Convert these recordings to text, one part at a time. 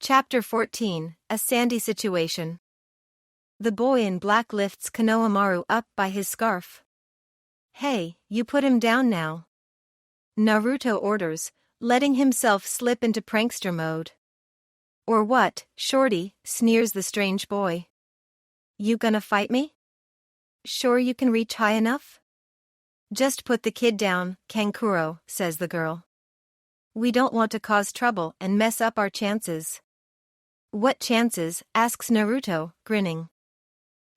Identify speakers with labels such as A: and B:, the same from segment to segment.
A: Chapter 14, A Sandy Situation. The boy in black lifts Konohamaru up by his scarf. Hey, you put him down now. Naruto orders, letting himself slip into prankster mode. Or what, shorty, sneers the strange boy. You gonna fight me? Sure you can reach high enough? Just put the kid down, Kankuro, says the girl. We don't want to cause trouble and mess up our chances. What chances? Asks Naruto, grinning.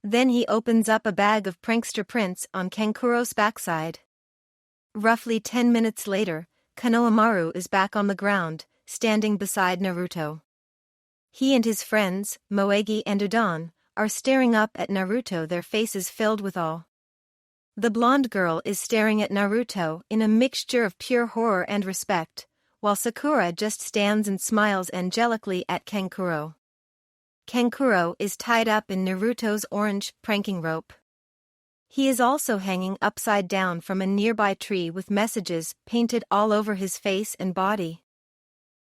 A: Then he opens up a bag of prankster prints on Kankuro's backside. Roughly 10 minutes later, Konohamaru is back on the ground, standing beside Naruto. He and his friends, Moegi and Udon, are staring up at Naruto, their faces filled with awe. The blonde girl is staring at Naruto in a mixture of pure horror and respect, while Sakura just stands and smiles angelically at Kankuro. Kankuro is tied up in Naruto's orange pranking rope. He is also hanging upside down from a nearby tree with messages painted all over his face and body.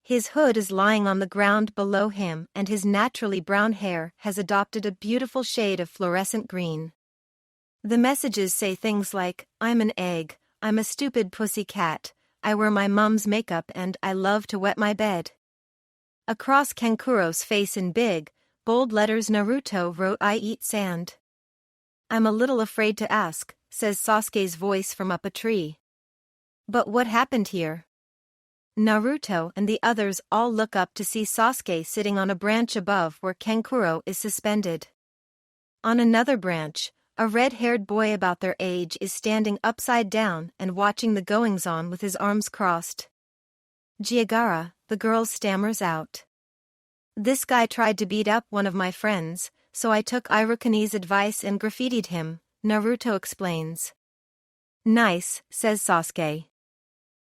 A: His hood is lying on the ground below him, and his naturally brown hair has adopted a beautiful shade of fluorescent green. The messages say things like, "I'm an egg, I'm a stupid pussy cat, I wear my mum's makeup and I love to wet my bed." Across Kankuro's face in big, bold letters Naruto wrote, "I eat sand." I'm a little afraid to ask, says Sasuke's voice from up a tree. But what happened here? Naruto and the others all look up to see Sasuke sitting on a branch above where Kankuro is suspended. On another branch, a red-haired boy about their age is standing upside down and watching the goings-on with his arms crossed. Jiagara, the girl stammers out. This guy tried to beat up one of my friends, so I took Irukani's advice and graffitied him, Naruto explains. Nice, says Sasuke.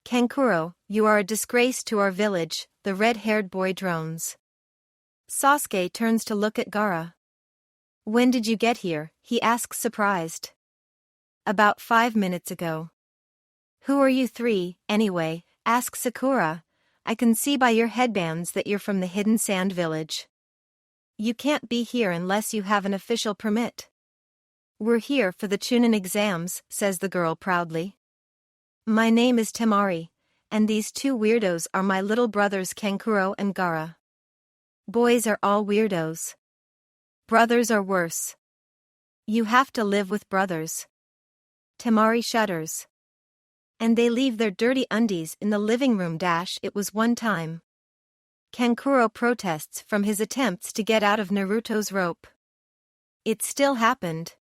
A: Kankuro, you are a disgrace to our village, the red-haired boy drones. Sasuke turns to look at Gaara. When did you get here? He asks surprised. About 5 minutes ago. Who are you three, anyway? Asks Sakura. I can see by your headbands that you're from the Hidden Sand Village. You can't be here unless you have an official permit. We're here for the Chunin exams, says the girl proudly. My name is Temari, and these two weirdos are my little brothers Kankuro and Gaara. Boys are all weirdos. Brothers are worse. You have to live with brothers. Temari shudders. And they leave their dirty undies in the living room. It was one time. Kankuro protests from his attempts to get out of Naruto's rope. It still happened.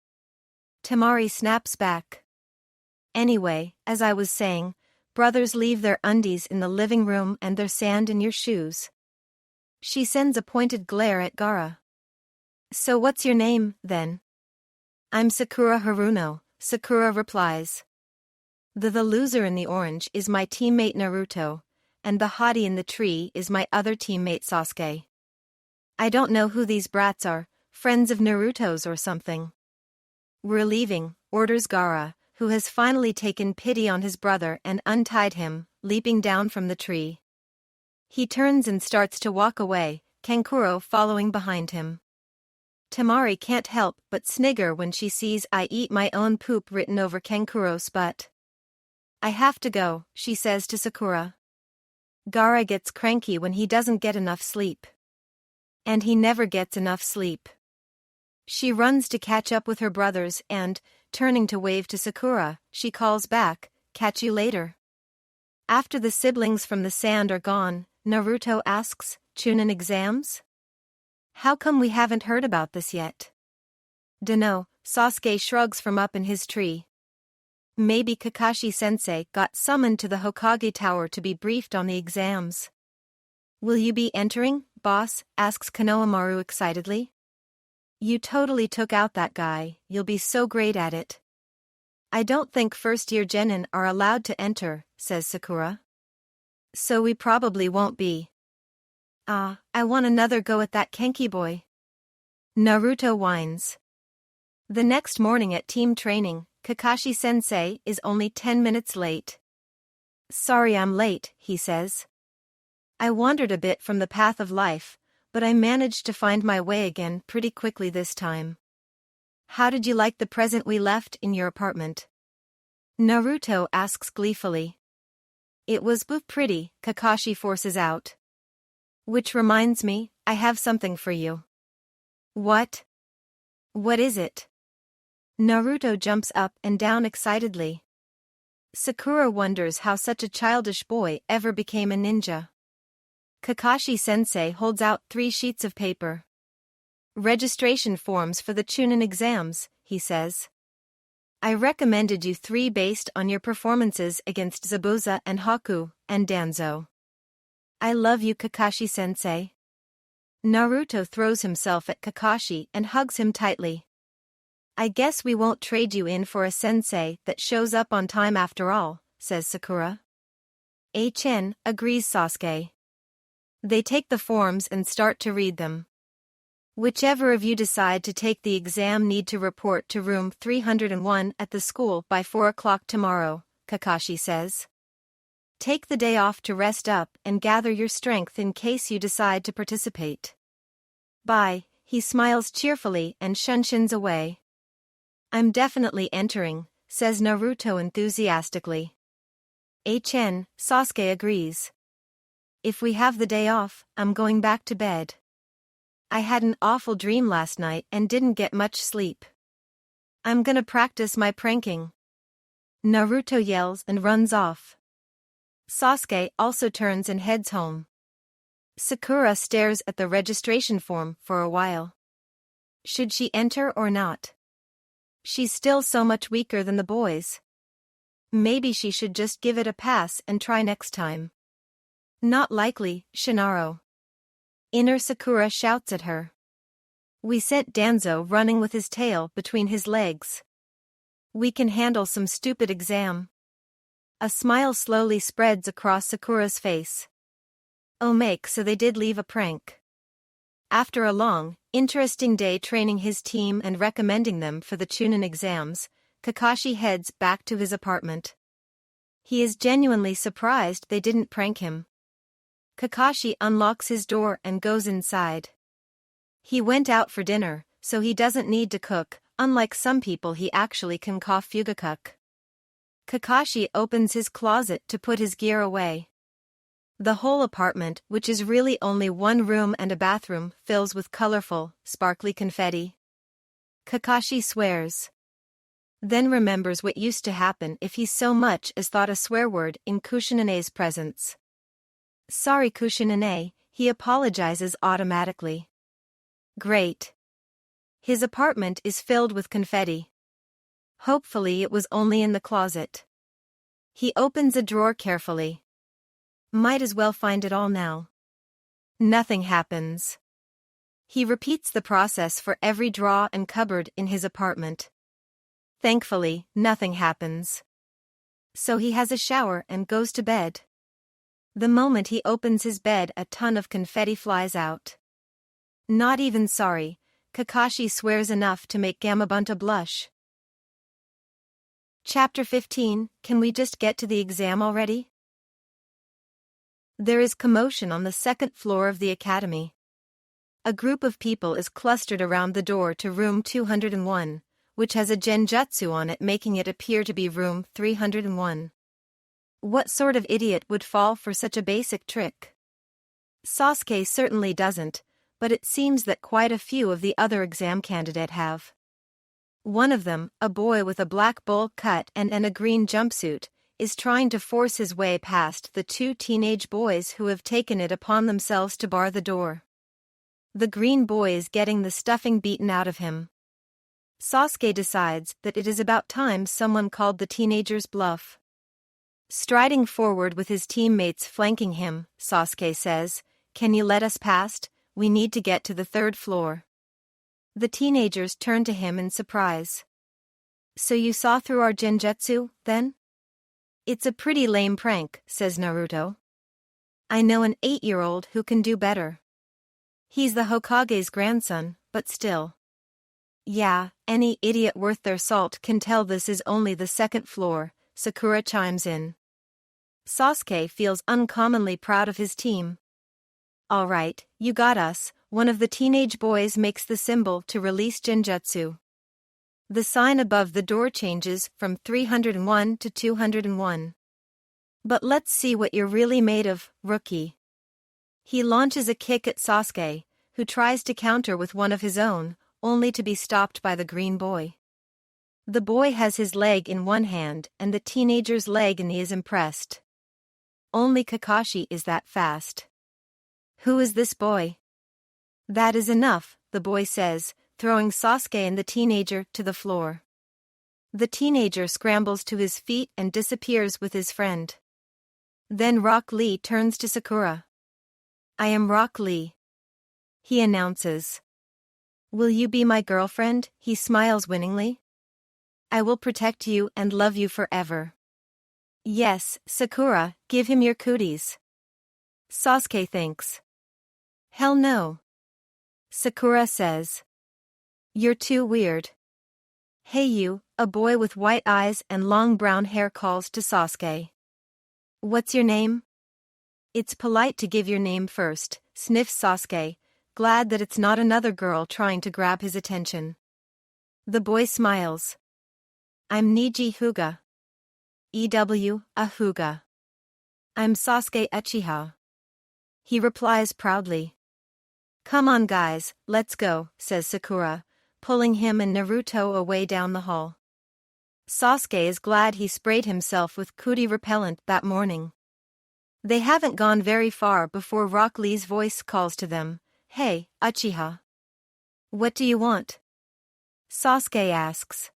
A: Temari snaps back. Anyway, as I was saying, brothers leave their undies in the living room and their sand in your shoes. She sends a pointed glare at Gaara. So what's your name, then? I'm Sakura Haruno, Sakura replies. The loser in the orange is my teammate Naruto, and the hottie in the tree is my other teammate Sasuke. I don't know who these brats are, friends of Naruto's or something. We're leaving, orders Gaara, who has finally taken pity on his brother and untied him, leaping down from the tree. He turns and starts to walk away, Kankuro following behind him. Temari can't help but snigger when she sees "I eat my own poop" written over Kankuro's butt. I have to go, she says to Sakura. Gaara gets cranky when he doesn't get enough sleep. And he never gets enough sleep. She runs to catch up with her brothers and, turning to wave to Sakura, she calls back, "Catch you later." After the siblings from the sand are gone, Naruto asks, "Chunin exams? How come we haven't heard about this yet?" Dunno, Sasuke shrugs from up in his tree. Maybe Kakashi Sensei got summoned to the Hokage Tower to be briefed on the exams. Will you be entering, boss? Asks Konohamaru excitedly. You totally took out that guy, you'll be so great at it. I don't think first-year genin are allowed to enter, says Sakura. So we probably won't be. I want another go at that Kenki boy. Naruto whines. The next morning at team training, Kakashi Sensei is only 10 minutes late. Sorry I'm late, he says. I wandered a bit from the path of life, but I managed to find my way again pretty quickly this time. How did you like the present we left in your apartment? Naruto asks gleefully. It was pretty, Kakashi forces out. Which reminds me, I have something for you. What? What is it? Naruto jumps up and down excitedly. Sakura wonders how such a childish boy ever became a ninja. Kakashi Sensei holds out 3 sheets of paper. Registration forms for the Chunin exams, he says. I recommended you 3 based on your performances against Zabuza and Haku, and Danzo. I love you, Kakashi Sensei. Naruto throws himself at Kakashi and hugs him tightly. I guess we won't trade you in for a sensei that shows up on time after all, says Sakura. HN, agrees Sasuke. They take the forms and start to read them. Whichever of you decide to take the exam need to report to room 301 at the school by 4 o'clock tomorrow, Kakashi says. Take the day off to rest up and gather your strength in case you decide to participate. Bye, he smiles cheerfully and shuns away. I'm definitely entering, says Naruto enthusiastically. HN, Sasuke agrees. If we have the day off, I'm going back to bed. I had an awful dream last night and didn't get much sleep. I'm gonna practice my pranking. Naruto yells and runs off. Sasuke also turns and heads home. Sakura stares at the registration form for a while. Should she enter or not? She's still so much weaker than the boys. Maybe she should just give it a pass and try next time. Not likely, Shinaro. Inner Sakura shouts at her. We sent Danzo running with his tail between his legs. We can handle some stupid exam. A smile slowly spreads across Sakura's face. Oh, so they did leave a prank. After a long, interesting day training his team and recommending them for the Chunin exams, Kakashi heads back to his apartment. He is genuinely surprised they didn't prank him. Kakashi unlocks his door and goes inside. He went out for dinner, so he doesn't need to cook, unlike some people he actually can cough fugakuk. Kakashi opens his closet to put his gear away. The whole apartment, which is really only 1 room and a bathroom, fills with colorful, sparkly confetti. Kakashi swears. Then remembers what used to happen if he so much as thought a swear word in Kushinane's presence. Sorry Kushinane, he apologizes automatically. Great. His apartment is filled with confetti. Hopefully it was only in the closet. He opens a drawer carefully. Might as well find it all now. Nothing happens. He repeats the process for every drawer and cupboard in his apartment. Thankfully, nothing happens. So he has a shower and goes to bed. The moment he opens his bed, a ton of confetti flies out. Not even sorry, Kakashi swears enough to make Gamabunta blush. Chapter 15, Can we just get to the exam already? There is commotion on the 2nd floor of the academy. A group of people is clustered around the door to room 201, which has a genjutsu on it making it appear to be room 301. What sort of idiot would fall for such a basic trick? Sasuke certainly doesn't, but it seems that quite a few of the other exam candidates have. One of them, a boy with a black bowl cut and a green jumpsuit, is trying to force his way past the 2 teenage boys who have taken it upon themselves to bar the door. The green boy is getting the stuffing beaten out of him. Sasuke decides that it is about time someone called the teenager's bluff. Striding forward with his teammates flanking him, Sasuke says, "Can you let us past? We need to get to the 3rd floor." The teenagers turn to him in surprise. So you saw through our genjutsu, then? It's a pretty lame prank, says Naruto. I know an 8-year-old who can do better. He's the Hokage's grandson, but still. Yeah, any idiot worth their salt can tell this is only the 2nd floor, Sakura chimes in. Sasuke feels uncommonly proud of his team. All right, you got us, one of the teenage boys makes the symbol to release Genjutsu. The sign above the door changes from 301 to 201. But let's see what you're really made of, rookie. He launches a kick at Sasuke, who tries to counter with one of his own, only to be stopped by the green boy. The boy has his leg in one hand and the teenager's leg and he is impressed. Only Kakashi is that fast. Who is this boy? That is enough, the boy says, throwing Sasuke and the teenager to the floor. The teenager scrambles to his feet and disappears with his friend. Then Rock Lee turns to Sakura. I am Rock Lee, he announces. Will you be my girlfriend? He smiles winningly. I will protect you and love you forever. Yes, Sakura, give him your cooties. Sasuke thinks. Hell no. Sakura says. You're too weird. Hey you, a boy with white eyes and long brown hair calls to Sasuke. What's your name? It's polite to give your name first, sniffs Sasuke, glad that it's not another girl trying to grab his attention. The boy smiles. I'm Niji Hyuga. EW, a Hyuga. I'm Sasuke Uchiha. He replies proudly. Come on guys, let's go, says Sakura, pulling him and Naruto away down the hall. Sasuke is glad he sprayed himself with cootie repellent that morning. They haven't gone very far before Rock Lee's voice calls to them. Hey, Uchiha. What do you want? Sasuke asks.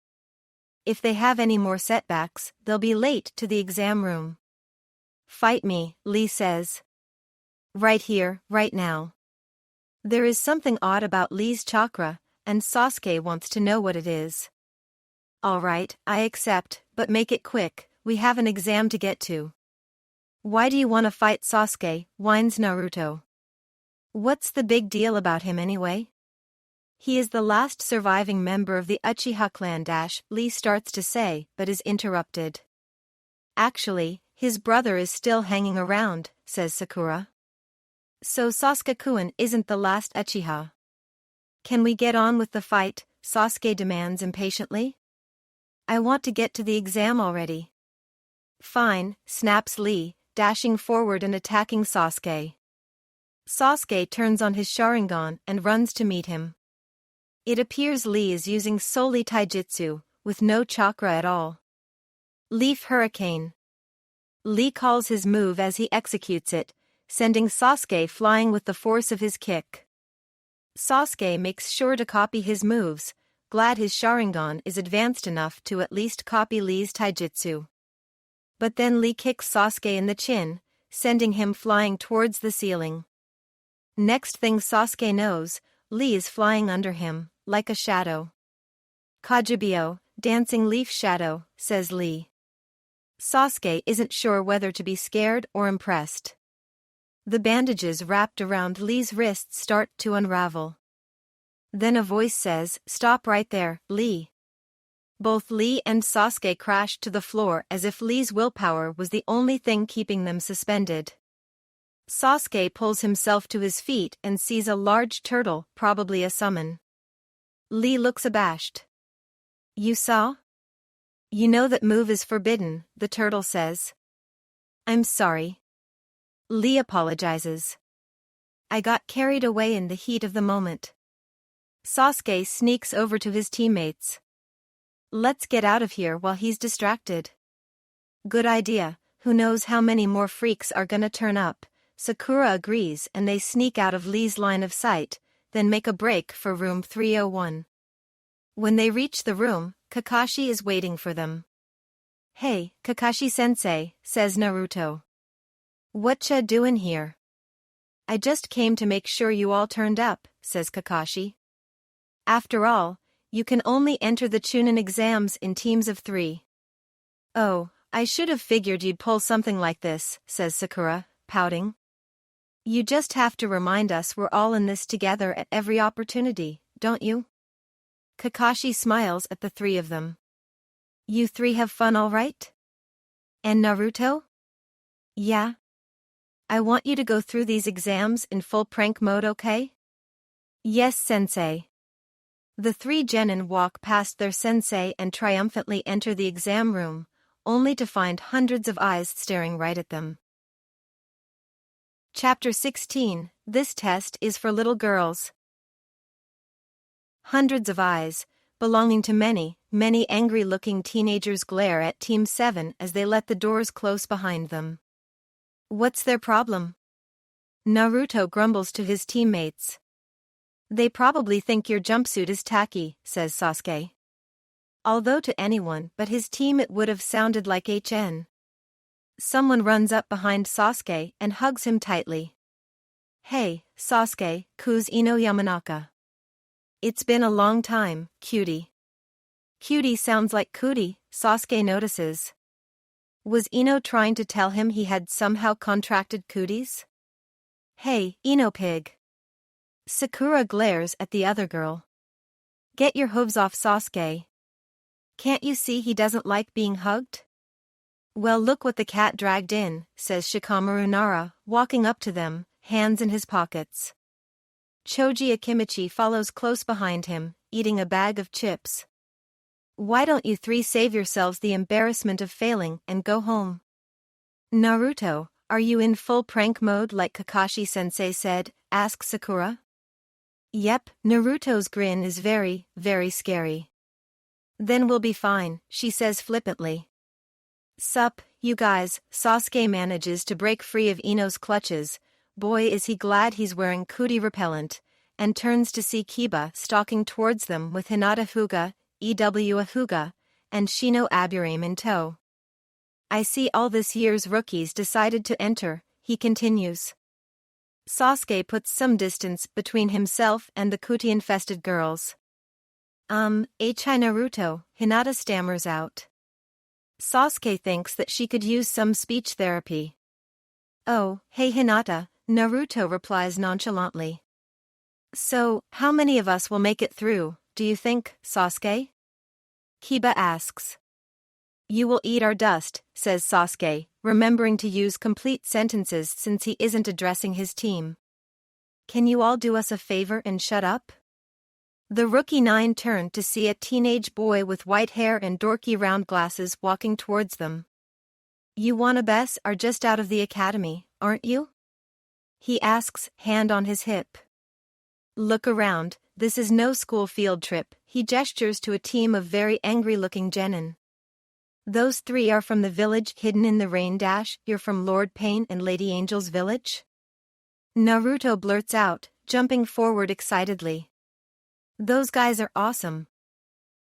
A: If they have any more setbacks, they'll be late to the exam room. Fight me, Lee says. Right here, right now. There is something odd about Lee's chakra, and Sasuke wants to know what it is. Alright, I accept, but make it quick, we have an exam to get to. Why do you want to fight Sasuke, whines Naruto. What's the big deal about him anyway? He is the last surviving member of the Uchiha clan. Lee starts to say, but is interrupted. Actually, his brother is still hanging around, says Sakura. So Sasuke-kun isn't the last Uchiha. Can we get on with the fight? Sasuke demands impatiently. I want to get to the exam already. Fine, snaps Lee, dashing forward and attacking Sasuke. Sasuke turns on his Sharingan and runs to meet him. It appears Lee is using solely taijutsu, with no chakra at all. Leaf Hurricane. Lee calls his move as he executes it, sending Sasuke flying with the force of his kick. Sasuke makes sure to copy his moves, glad his Sharingan is advanced enough to at least copy Lee's taijutsu. But then Lee kicks Sasuke in the chin, sending him flying towards the ceiling. Next thing Sasuke knows, Lee is flying under him, like a shadow. Kajubio, dancing leaf shadow, says Lee. Sasuke isn't sure whether to be scared or impressed. The bandages wrapped around Lee's wrists start to unravel. Then a voice says, "Stop right there, Lee." Both Lee and Sasuke crash to the floor as if Lee's willpower was the only thing keeping them suspended. Sasuke pulls himself to his feet and sees a large turtle, probably a summon. Lee looks abashed. You saw? You know that move is forbidden, the turtle says. I'm sorry. Lee apologizes. I got carried away in the heat of the moment. Sasuke sneaks over to his teammates. Let's get out of here while he's distracted. Good idea, who knows how many more freaks are gonna turn up. Sakura agrees and they sneak out of Lee's line of sight, then make a break for room 301. When they reach the room, Kakashi is waiting for them. Hey, Kakashi Sensei, says Naruto. Whatcha doin' here? I just came to make sure you all turned up, says Kakashi. After all, you can only enter the Chunin exams in teams of 3. Oh, I should have figured you'd pull something like this, says Sakura, pouting. You just have to remind us we're all in this together at every opportunity, don't you? Kakashi smiles at the three of them. You three have fun all right? And Naruto? Yeah. I want you to go through these exams in full prank mode, okay? Yes, sensei. The three genin walk past their sensei and triumphantly enter the exam room, only to find hundreds of eyes staring right at them. Chapter 16. This test is for little girls. Hundreds of eyes, belonging to many, many angry-looking teenagers glare at Team 7 as they let the doors close behind them. What's their problem? Naruto grumbles to his teammates. They probably think your jumpsuit is tacky, says Sasuke. Although to anyone but his team it would have sounded like HN. Someone runs up behind Sasuke and hugs him tightly. Hey, Sasuke, who's Ino Yamanaka? It's been a long time, cutie. Cutie sounds like cootie, Sasuke notices. Was Ino trying to tell him he had somehow contracted cooties? Hey, Ino pig. Sakura glares at the other girl. Get your hooves off, Sasuke. Can't you see he doesn't like being hugged? Well, look what the cat dragged in, says Shikamaru Nara, walking up to them, hands in his pockets. Choji Akimichi follows close behind him, eating a bag of chips. Why don't you three save yourselves the embarrassment of failing and go home? Naruto, are you in full prank mode like Kakashi Sensei said, asks Sakura. Yep, Naruto's grin is very, very scary. Then we'll be fine, she says flippantly. Sup, you guys, Sasuke manages to break free of Ino's clutches, boy is he glad he's wearing cootie repellent, and turns to see Kiba stalking towards them with Hinata Fuga, EW Ahuga, and Shino Aburame in tow. I see all this year's rookies decided to enter, he continues. Sasuke puts some distance between himself and the cootie-infested girls. Hi Naruto, Hinata stammers out. Sasuke thinks that she could use some speech therapy. Oh, hey Hinata, Naruto replies nonchalantly. So, how many of us will make it through, do you think, Sasuke? Kiba asks. You will eat our dust, says Sasuke, remembering to use complete sentences since he isn't addressing his team. Can you all do us a favor and shut up? The rookie 9 turned to see a teenage boy with white hair and dorky round glasses walking towards them. You wannabes are just out of the academy, aren't you? He asks, hand on his hip. Look around, this is no school field trip, he gestures to a team of very angry-looking genin. Those 3 are from the village hidden in the rain dash, you're from Lord Pain and Lady Angel's village? Naruto blurts out, jumping forward excitedly. Those guys are awesome.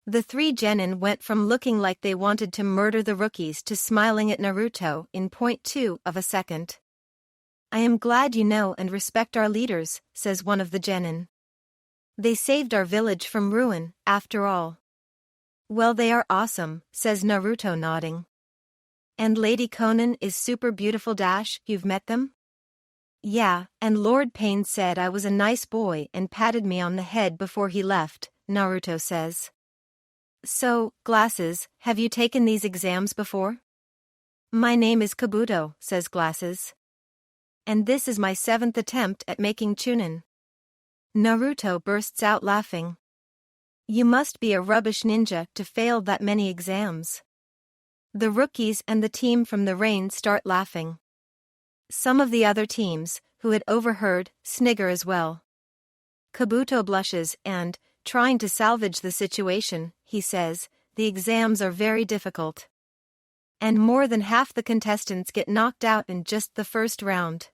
A: The 3 genin went from looking like they wanted to murder the rookies to smiling at Naruto in 0.2 of a second. I am glad you know and respect our leaders, says one of the genin. They saved our village from ruin, after all. Well, they are awesome, says Naruto nodding. And Lady Konan is super beautiful dash, you've met them? Yeah, and Lord Pain said I was a nice boy and patted me on the head before he left, Naruto says. So, Glasses, have you taken these exams before? My name is Kabuto, says Glasses. And this is my 7th attempt at making Chunin. Naruto bursts out laughing. You must be a rubbish ninja to fail that many exams. The rookies and the team from the rain start laughing. Some of the other teams, who had overheard, snigger as well. Kabuto blushes and, trying to salvage the situation, he says, the exams are very difficult. And more than half the contestants get knocked out in just the first round.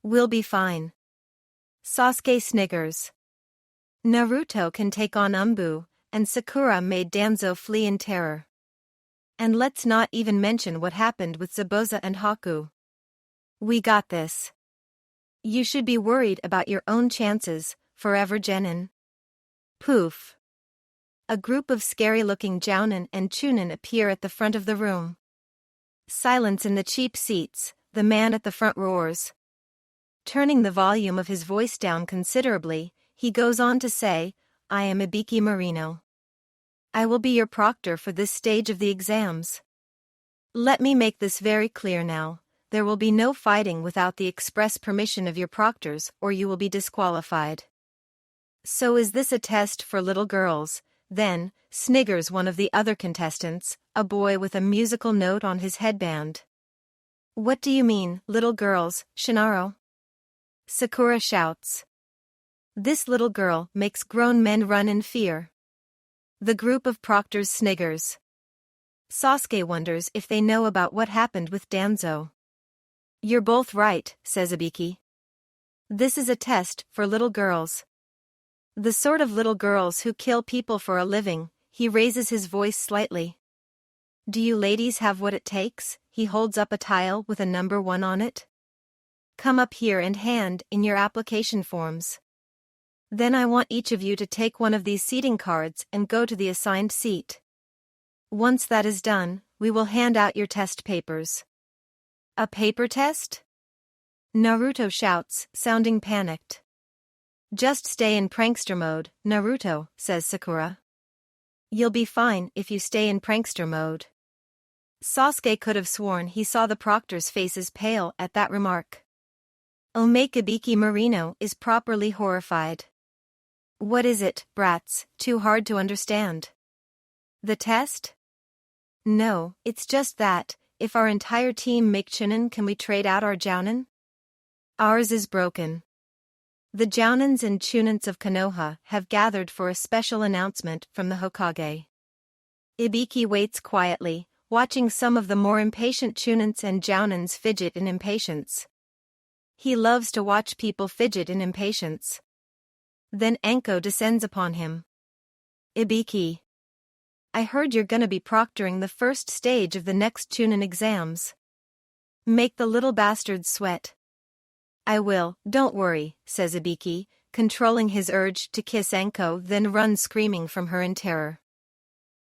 A: We'll be fine. Sasuke sniggers. Naruto can take on Umbu, and Sakura made Danzo flee in terror. And let's not even mention what happened with Zabuza and Haku. We got this. You should be worried about your own chances, forever genin. Poof. A group of scary-looking jounin and chunin appear at the front of the room. Silence in the cheap seats, the man at the front roars. Turning the volume of his voice down considerably, he goes on to say, I am Ibiki Marino. I will be your proctor for this stage of the exams. Let me make this very clear now. There will be no fighting without the express permission of your proctors or you will be disqualified. So is this a test for little girls? Then, sniggers one of the other contestants, a boy with a musical note on his headband. What do you mean, little girls, Shinaro? Sakura shouts. This little girl makes grown men run in fear. The group of proctors sniggers. Sasuke wonders if they know about what happened with Danzo. You're both right, says Ibiki. This is a test for little girls. The sort of little girls who kill people for a living. He raises his voice slightly. Do you ladies have what it takes? He holds up a tile with a number 1 on it. Come up here and hand in your application forms. Then I want each of you to take one of these seating cards and go to the assigned seat. Once that is done, we will hand out your test papers. A paper test? Naruto shouts, sounding panicked. Just stay in prankster mode, Naruto, says Sakura. You'll be fine if you stay in prankster mode. Sasuke could have sworn he saw the proctors' faces pale at that remark. Omekabiki Marino is properly horrified. What is it, brats, too hard to understand? The test? No, it's just that, if our entire team make Chunin, can we trade out our Jounin? Ours is broken. The Jounins and Chunins of Konoha have gathered for a special announcement from the Hokage. Ibiki waits quietly, watching some of the more impatient Chunins and Jounins fidget in impatience. He loves to watch people fidget in impatience. Then Anko descends upon him. Ibiki. I heard you're gonna be proctoring the first stage of the next Chunin exams. Make the little bastards sweat. I will, don't worry, says Ibiki, controlling his urge to kiss Anko, then runs screaming from her in terror.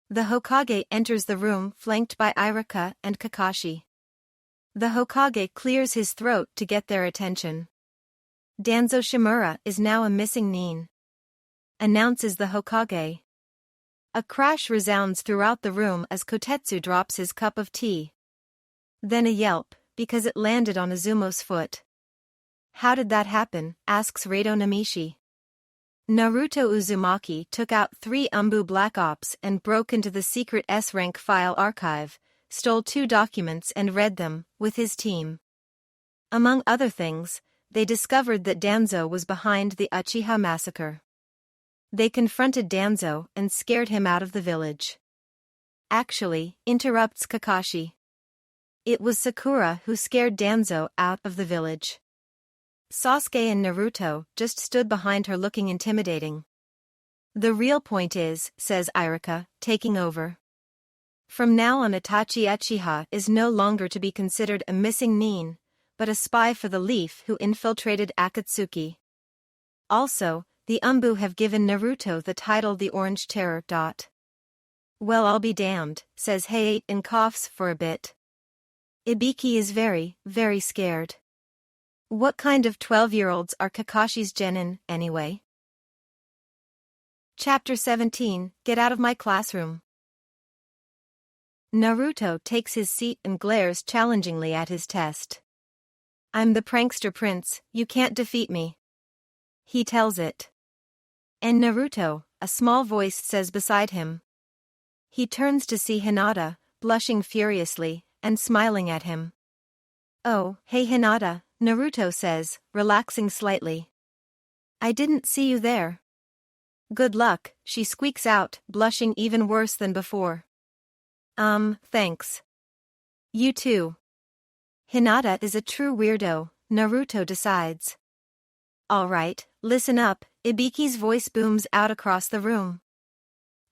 A: The Hokage enters the room flanked by Irika and Kakashi. The Hokage clears his throat to get their attention. Danzo Shimura is now a missing nin, announces the Hokage. A crash resounds throughout the room as Kotetsu drops his cup of tea. Then a yelp, because it landed on Izumo's foot. How did that happen? Asks Reito Namishi. Naruto Uzumaki took out 3 Umbu Black Ops and broke into the secret S-rank file archive, stole 2 documents and read them, with his team. Among other things, they discovered that Danzo was behind the Uchiha massacre. They confronted Danzo and scared him out of the village. Actually, interrupts Kakashi. It was Sakura who scared Danzo out of the village. Sasuke and Naruto just stood behind her looking intimidating. The real point is, says Irika, taking over. From now on Itachi Uchiha is no longer to be considered a missing nin, but a spy for the Leaf who infiltrated Akatsuki. Also, the Umbu have given Naruto the title the Orange Terror. Well, I'll be damned, says Hayate and coughs for a bit. Ibiki is very, very scared. What kind of 12-year-olds are Kakashi's genin, anyway? Chapter 17, Get Out of My Classroom. Naruto takes his seat and glares challengingly at his test. I'm the prankster prince, you can't defeat me. He tells it. And Naruto, a small voice says beside him. He turns to see Hinata, blushing furiously, and smiling at him. Oh, hey Hinata, Naruto says, relaxing slightly. I didn't see you there. Good luck, she squeaks out, blushing even worse than before. Thanks. You too. Hinata is a true weirdo, Naruto decides. Alright, listen up, Ibiki's voice booms out across the room.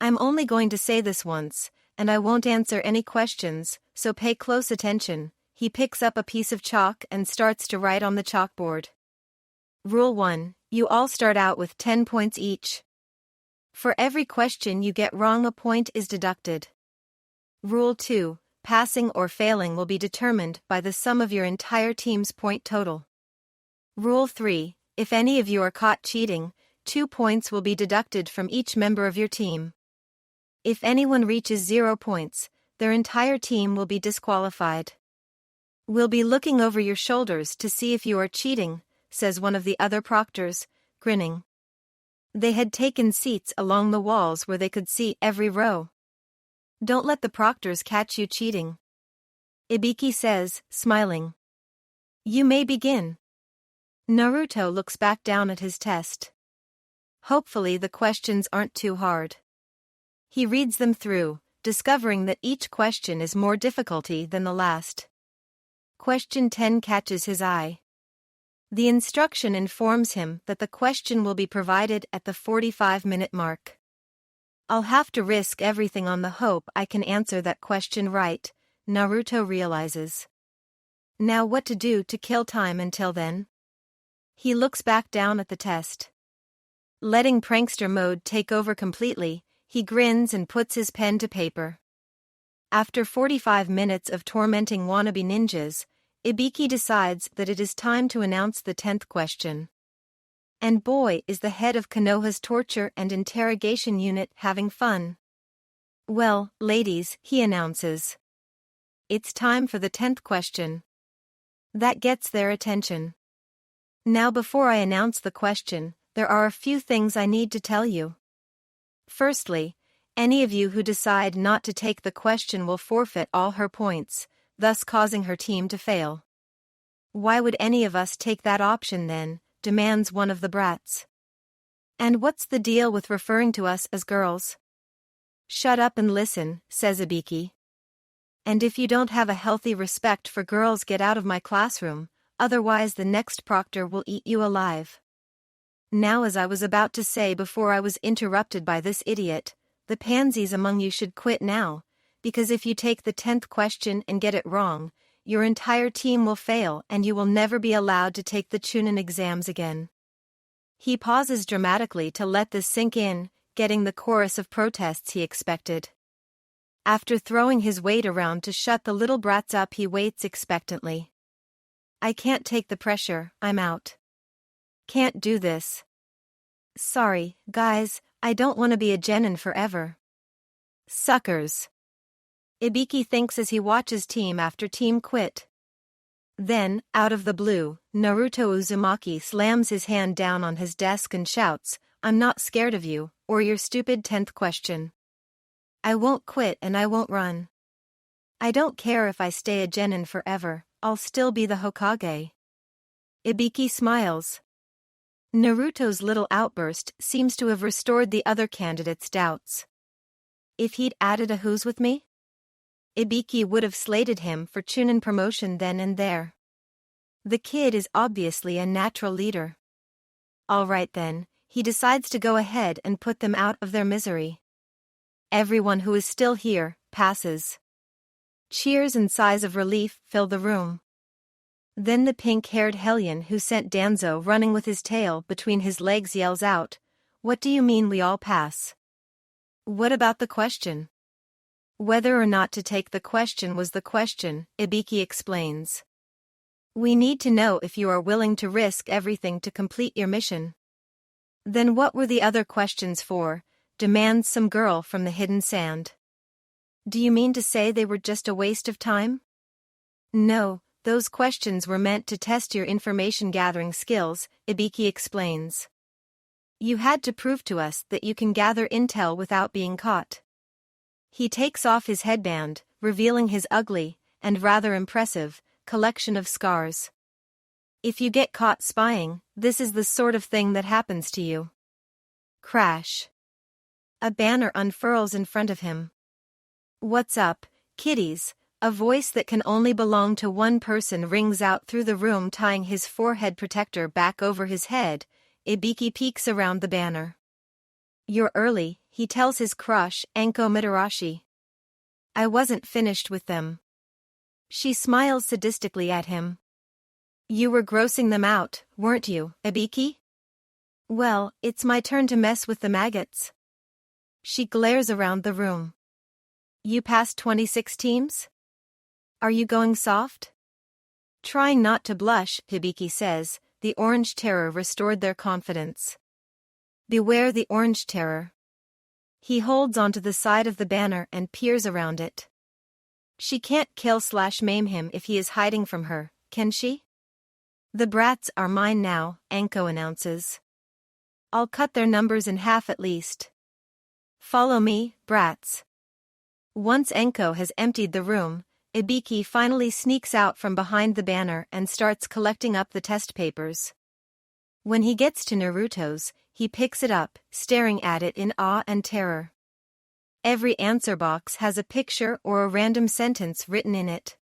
A: I'm only going to say this once, and I won't answer any questions, so pay close attention. He picks up a piece of chalk and starts to write on the chalkboard. Rule 1, you all start out with 10 points each. For every question you get wrong, a point is deducted. Rule 2, passing or failing will be determined by the sum of your entire team's point total. Rule 3, if any of you are caught cheating, 2 points will be deducted from each member of your team. If anyone reaches 0 points, their entire team will be disqualified. We'll be looking over your shoulders to see if you are cheating, says one of the other proctors, grinning. They had taken seats along the walls where they could see every row. Don't let the proctors catch you cheating, Ibiki says, smiling. You may begin. Naruto looks back down at his test. Hopefully the questions aren't too hard. He reads them through, discovering that each question is more difficulty than the last. Question 10 catches his eye. The instruction informs him that the question will be provided at the 45-minute mark. I'll have to risk everything on the hope I can answer that question right, Naruto realizes. Now what to do to kill time until then? He looks back down at the test. Letting prankster mode take over completely, he grins and puts his pen to paper. After 45 minutes of tormenting wannabe ninjas, Ibiki decides that it is time to announce the 10th question. And boy is the head of Konoha's torture and interrogation unit having fun. Well, ladies, he announces. It's time for the 10th question. That gets their attention. Now before I announce the question, there are a few things I need to tell you. Firstly, any of you who decide not to take the question will forfeit all her points, thus causing her team to fail. Why would any of us take that option then, demands one of the brats. And what's the deal with referring to us as girls? Shut up and listen, says Ibiki. And if you don't have a healthy respect for girls, get out of my classroom, otherwise the next proctor will eat you alive. Now, as I was about to say before I was interrupted by this idiot, the pansies among you should quit now, because if you take the 10th question and get it wrong, your entire team will fail and you will never be allowed to take the Chunin exams again. He pauses dramatically to let this sink in, getting the chorus of protests he expected. After throwing his weight around to shut the little brats up, he waits expectantly. I can't take the pressure, I'm out. Can't do this. Sorry, guys, I don't want to be a genin forever. Suckers. Ibiki thinks as he watches team after team quit. Then, out of the blue, Naruto Uzumaki slams his hand down on his desk and shouts, I'm not scared of you, or your stupid 10th question. I won't quit and I won't run. I don't care if I stay a genin forever, I'll still be the Hokage. Ibiki smiles. Naruto's little outburst seems to have restored the other candidates' doubts. If he'd added a who's with me? Ibiki would have slated him for Chunin promotion then and there. The kid is obviously a natural leader. All right then, he decides to go ahead and put them out of their misery. Everyone who is still here passes. Cheers and sighs of relief fill the room. Then the pink-haired hellion who sent Danzo running with his tail between his legs yells out, What do you mean we all pass? What about the question? Whether or not to take the question was the question, Ibiki explains. We need to know if you are willing to risk everything to complete your mission. Then what were the other questions for? Demands some girl from the hidden sand. Do you mean to say they were just a waste of time? No, those questions were meant to test your information gathering skills, Ibiki explains. You had to prove to us that you can gather intel without being caught. He takes off his headband, revealing his ugly, and rather impressive, collection of scars. If you get caught spying, this is the sort of thing that happens to you. Crash. A banner unfurls in front of him. What's up, kiddies? A voice that can only belong to one person rings out through the room, tying his forehead protector back over his head. Ibiki peeks around the banner. You're early, he tells his crush, Anko Mitarashi. I wasn't finished with them. She smiles sadistically at him. You were grossing them out, weren't you, Ibiki? Well, it's my turn to mess with the maggots. She glares around the room. You passed 26 teams? Are you going soft? Trying not to blush, Hibiki says, the orange terror restored their confidence. Beware the orange terror. He holds onto the side of the banner and peers around it. She can't kill/maim him if he is hiding from her, can she? The brats are mine now, Anko announces. I'll cut their numbers in half at least. Follow me, brats. Once Enko has emptied the room, Ibiki finally sneaks out from behind the banner and starts collecting up the test papers. When he gets to Naruto's, he picks it up, staring at it in awe and terror. Every answer box has a picture or a random sentence written in it.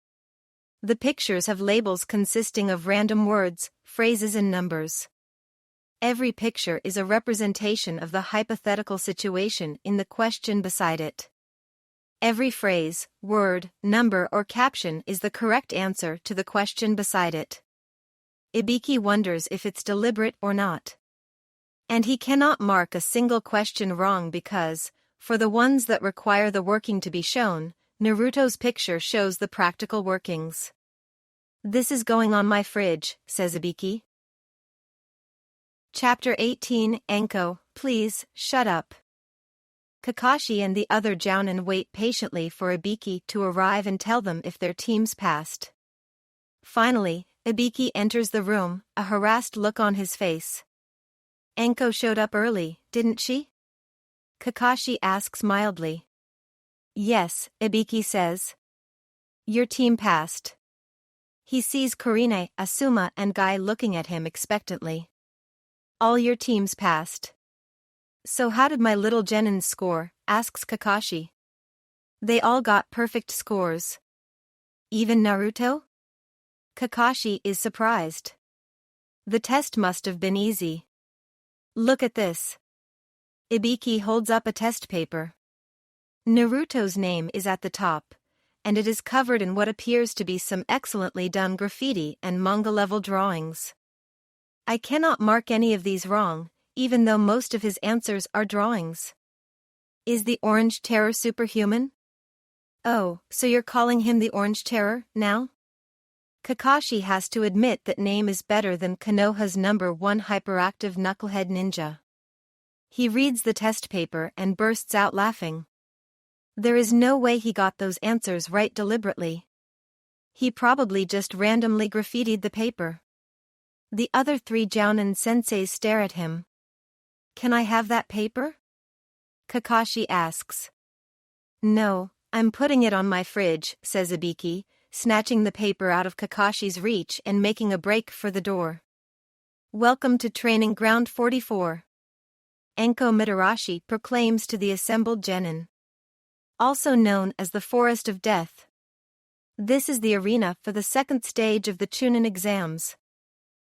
A: The pictures have labels consisting of random words, phrases and numbers. Every picture is a representation of the hypothetical situation in the question beside it. Every phrase, word, number or caption is the correct answer to the question beside it. Ibiki wonders if it's deliberate or not. And he cannot mark a single question wrong because, for the ones that require the working to be shown, Naruto's picture shows the practical workings. This is going on my fridge, says Ibiki. Chapter 18 Enko, please, shut up. Kakashi and the other jounin wait patiently for Ibiki to arrive and tell them if their teams passed. Finally, Ibiki enters the room, a harassed look on his face. Enko showed up early, didn't she? Kakashi asks mildly. Yes, Ibiki says. Your team passed. He sees Kurine, Asuma and Guy looking at him expectantly. All your teams passed. So how did my little Genins score? Asks Kakashi. They all got perfect scores. Even Naruto? Kakashi is surprised. The test must have been easy. Look at this. Ibiki holds up a test paper. Naruto's name is at the top, and it is covered in what appears to be some excellently done graffiti and manga-level drawings. I cannot mark any of these wrong, even though most of his answers are drawings. Is the Orange Terror superhuman? Oh, so you're calling him the Orange Terror, now? Kakashi has to admit that name is better than Konoha's #1 hyperactive knucklehead ninja. He reads the test paper and bursts out laughing. There is no way he got those answers right deliberately. He probably just randomly graffitied the paper. The other 3 jounin senseis stare at him. Can I have that paper? Kakashi asks. No, I'm putting it on my fridge, says Ibiki, snatching the paper out of Kakashi's reach and making a break for the door. Welcome to Training Ground 44. Enko Mitarashi proclaims to the assembled genin. Also known as the Forest of Death. This is the arena for the second stage of the Chunin exams.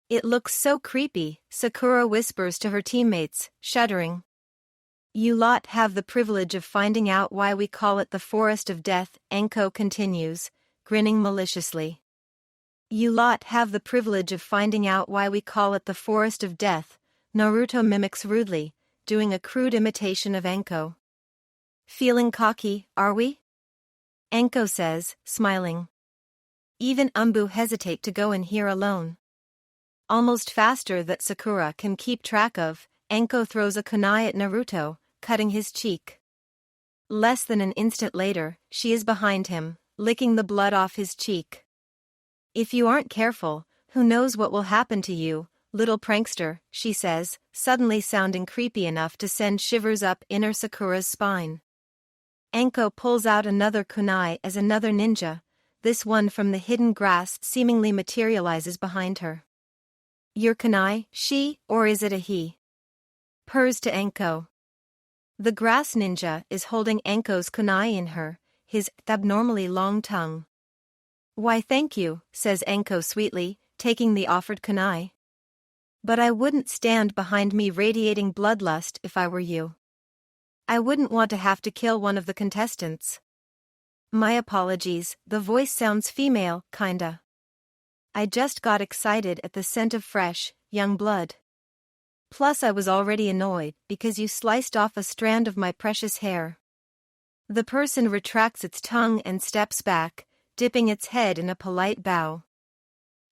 A: It looks so creepy, Sakura whispers to her teammates, shuddering. You lot have the privilege of finding out why we call it the Forest of Death, Enko continues, grinning maliciously. You lot have the privilege of finding out why we call it the Forest of Death, Naruto mimics rudely, doing a crude imitation of Enko. Feeling cocky, are we? Enko says, smiling. Even Umbu hesitate to go in here alone. Almost faster that Sakura can keep track of, Enko throws a kunai at Naruto, cutting his cheek. Less than an instant later, she is behind him, licking the blood off his cheek. If you aren't careful, who knows what will happen to you, little prankster, she says, suddenly sounding creepy enough to send shivers up inner Sakura's spine. Enko pulls out another kunai as another ninja, this one from the hidden grass seemingly materializes behind her. Your kunai, she, or is it a he? Purrs to Enko. The grass ninja is holding Enko's kunai in her, his abnormally long tongue. Why thank you, says Enko sweetly, taking the offered kunai. But I wouldn't stand behind me radiating bloodlust if I were you. I wouldn't want to have to kill one of the contestants. My apologies, the voice sounds female, kinda. I just got excited at the scent of fresh, young blood. Plus I was already annoyed because you sliced off a strand of my precious hair. The person retracts its tongue and steps back, dipping its head in a polite bow.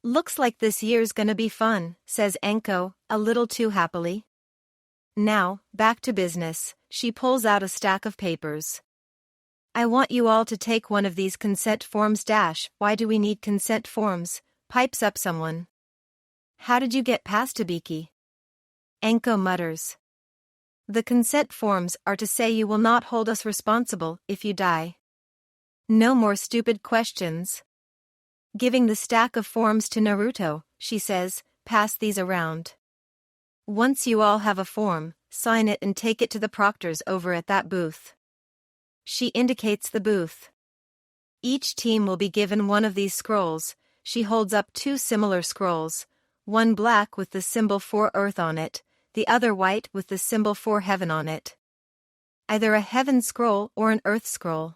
A: Looks like this year's gonna be fun, says Enko, a little too happily. Now, back to business, she pulls out a stack of papers. I want you all to take one of these consent forms. Why do we need consent forms? Pipes up someone. How did you get past Ibiki? Enko mutters. The consent forms are to say you will not hold us responsible if you die. No more stupid questions. Giving the stack of forms to Naruto, she says, pass these around. Once you all have a form, sign it and take it to the proctors over at that booth. She indicates the booth. Each team will be given one of these scrolls. She holds up two similar scrolls, one black with the symbol for earth on it, the other white with the symbol for heaven on it. Either a heaven scroll or an earth scroll.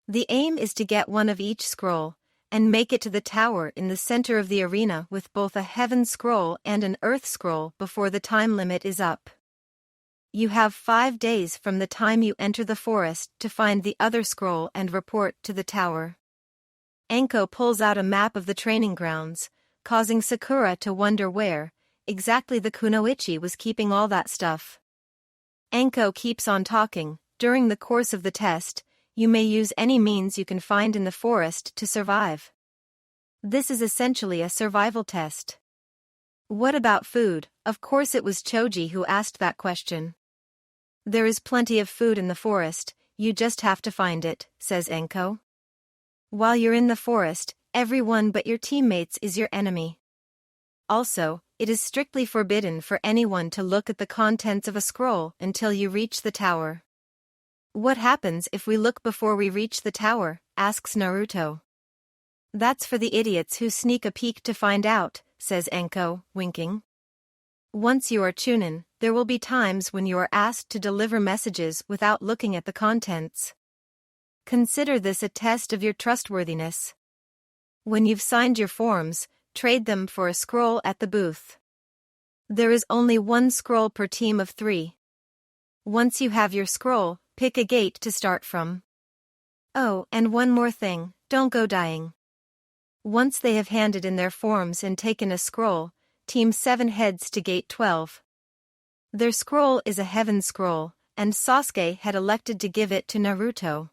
A: The aim is to get one of each scroll, and make it to the tower in the center of the arena with both a heaven scroll and an earth scroll before the time limit is up. You have 5 days from the time you enter the forest to find the other scroll and report to the tower. Enko pulls out a map of the training grounds, causing Sakura to wonder where exactly the kunoichi was keeping all that stuff. Enko keeps on talking. During the course of the test, you may use any means you can find in the forest to survive. This is essentially a survival test. What about food? Of course it was Choji who asked that question. There is plenty of food in the forest, you just have to find it, says Enko. While you're in the forest, everyone but your teammates is your enemy. Also, it is strictly forbidden for anyone to look at the contents of a scroll until you reach the tower. What happens if we look before we reach the tower? Asks Naruto. That's for the idiots who sneak a peek to find out, says Enko, winking. Once you are Chunin, there will be times when you are asked to deliver messages without looking at the contents. Consider this a test of your trustworthiness. When you've signed your forms, trade them for a scroll at the booth. There is only one scroll per team of 3. Once you have your scroll, pick a gate to start from. Oh, and one more thing, don't go dying. Once they have handed in their forms and taken a scroll, Team 7 heads to Gate 12. Their scroll is a heaven scroll, and Sasuke had elected to give it to Naruto.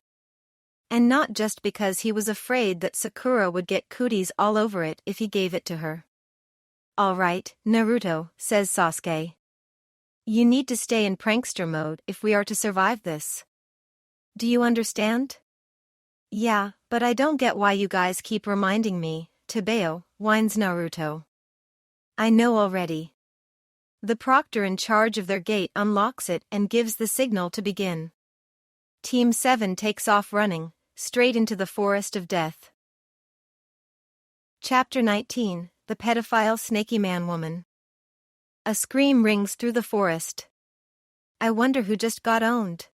A: And not just because he was afraid that Sakura would get cooties all over it if he gave it to her. All right, Naruto, says Sasuke. You need to stay in prankster mode if we are to survive this. Do you understand? Yeah, but I don't get why you guys keep reminding me, Tebeo, whines Naruto. I know already. The proctor in charge of their gate unlocks it and gives the signal to begin. Team 7 takes off running, straight into the forest of death. Chapter 19, The Pedophile Snaky Man Woman. A scream rings through the forest. I wonder who just got owned.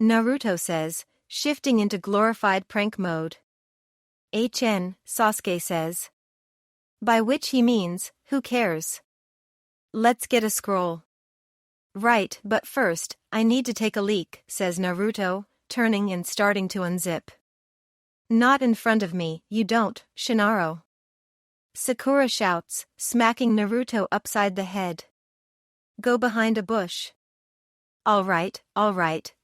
A: Naruto says, shifting into glorified prank mode. Sasuke says. By which he means, who cares? Let's get a scroll. Right, but first, I need to take a leak, says Naruto, turning and starting to unzip. Not in front of me, you don't, Shinaro. Sakura shouts, smacking Naruto upside the head. Go behind a bush. All right,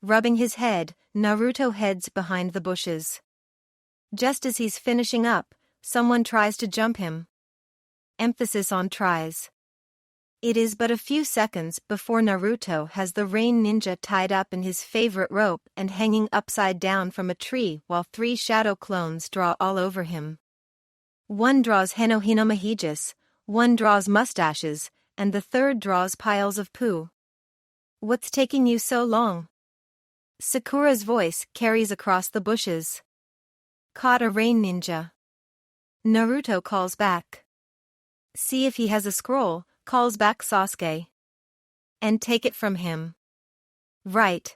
A: rubbing his head, Naruto heads behind the bushes. Just as he's finishing up, someone tries to jump him. Emphasis on tries. It is but a few seconds before Naruto has the rain ninja tied up in his favorite rope and hanging upside down from a tree while 3 shadow clones draw all over him. One draws Henohinamahijis, one draws mustaches, and the third draws piles of poo. What's taking you so long? Sakura's voice carries across the bushes. Caught a rain ninja. Naruto calls back. See if he has a scroll, calls back Sasuke. And take it from him. Right.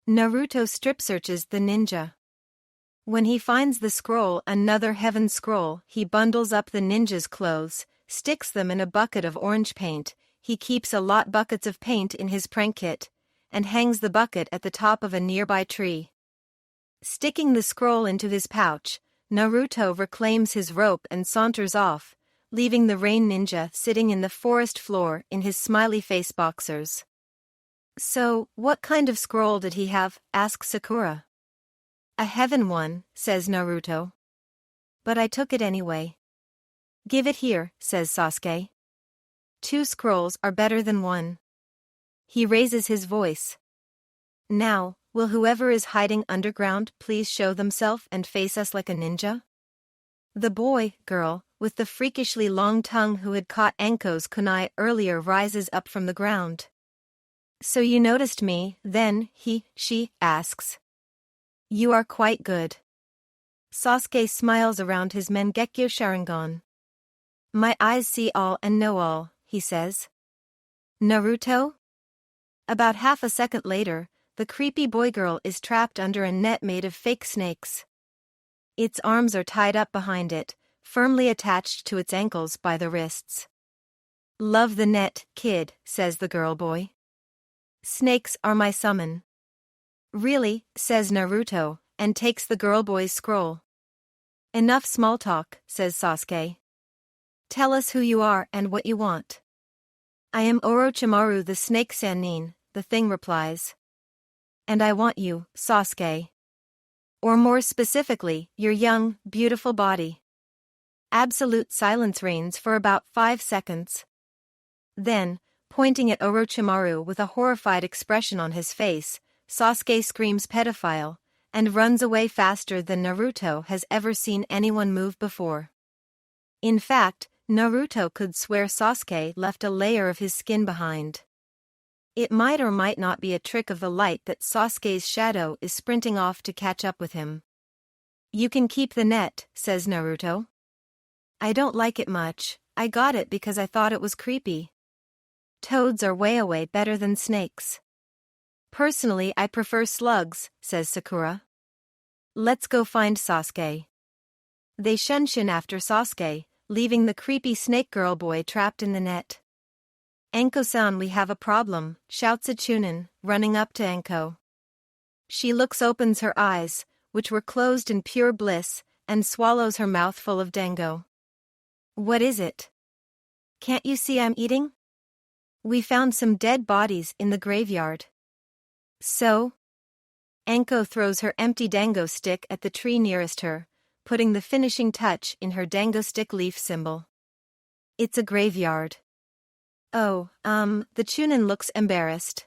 A: Naruto strip searches the ninja. When he finds the scroll, another heaven scroll, he bundles up the ninja's clothes, sticks them in a bucket of orange paint. He keeps a lot buckets of paint in his prank kit, and hangs the bucket at the top of a nearby tree. Sticking the scroll into his pouch, Naruto reclaims his rope and saunters off, leaving the rain ninja sitting in the forest floor in his smiley face boxers. So, what kind of scroll did he have? Asks Sakura. A heaven one, says Naruto. But I took it anyway. Give it here, says Sasuke. 2 scrolls are better than 1. He raises his voice. Now, will whoever is hiding underground please show themselves and face us like a ninja? The boy, girl, with the freakishly long tongue who had caught Anko's kunai earlier rises up from the ground. So you noticed me, then, she asks. You are quite good. Sasuke smiles around his Mangekyo Sharingan. My eyes see all and know all, he says. Naruto? About half a second later, the creepy boy girl is trapped under a net made of fake snakes. Its arms are tied up behind it, firmly attached to its ankles by the wrists. Love the net, kid, says the girl boy. Snakes are my summon. Really, says Naruto, and takes the girl boy's scroll. Enough small talk, says Sasuke. Tell us who you are and what you want. I am Orochimaru the Snake Sannin, the thing replies. And I want you, Sasuke. Or more specifically, your young, beautiful body. Absolute silence reigns for about 5 seconds. Then, pointing at Orochimaru with a horrified expression on his face, Sasuke screams pedophile, and runs away faster than Naruto has ever seen anyone move before. In fact, Naruto could swear Sasuke left a layer of his skin behind. It might or might not be a trick of the light that Sasuke's shadow is sprinting off to catch up with him. You can keep the net, says Naruto. I don't like it much, I got it because I thought it was creepy. Toads are way better than snakes. Personally I prefer slugs, says Sakura. Let's go find Sasuke. They shunshin after Sasuke, leaving the creepy snake girl boy trapped in the net. Anko-san, we have a problem, shouts a Chunin, running up to Anko. She opens her eyes, which were closed in pure bliss, and swallows her mouth full of dango. What is it? Can't you see I'm eating? We found some dead bodies in the graveyard. So? Anko throws her empty dango stick at the tree nearest her, putting the finishing touch in her dango stick leaf symbol. It's a graveyard. Oh, the Chunin looks embarrassed.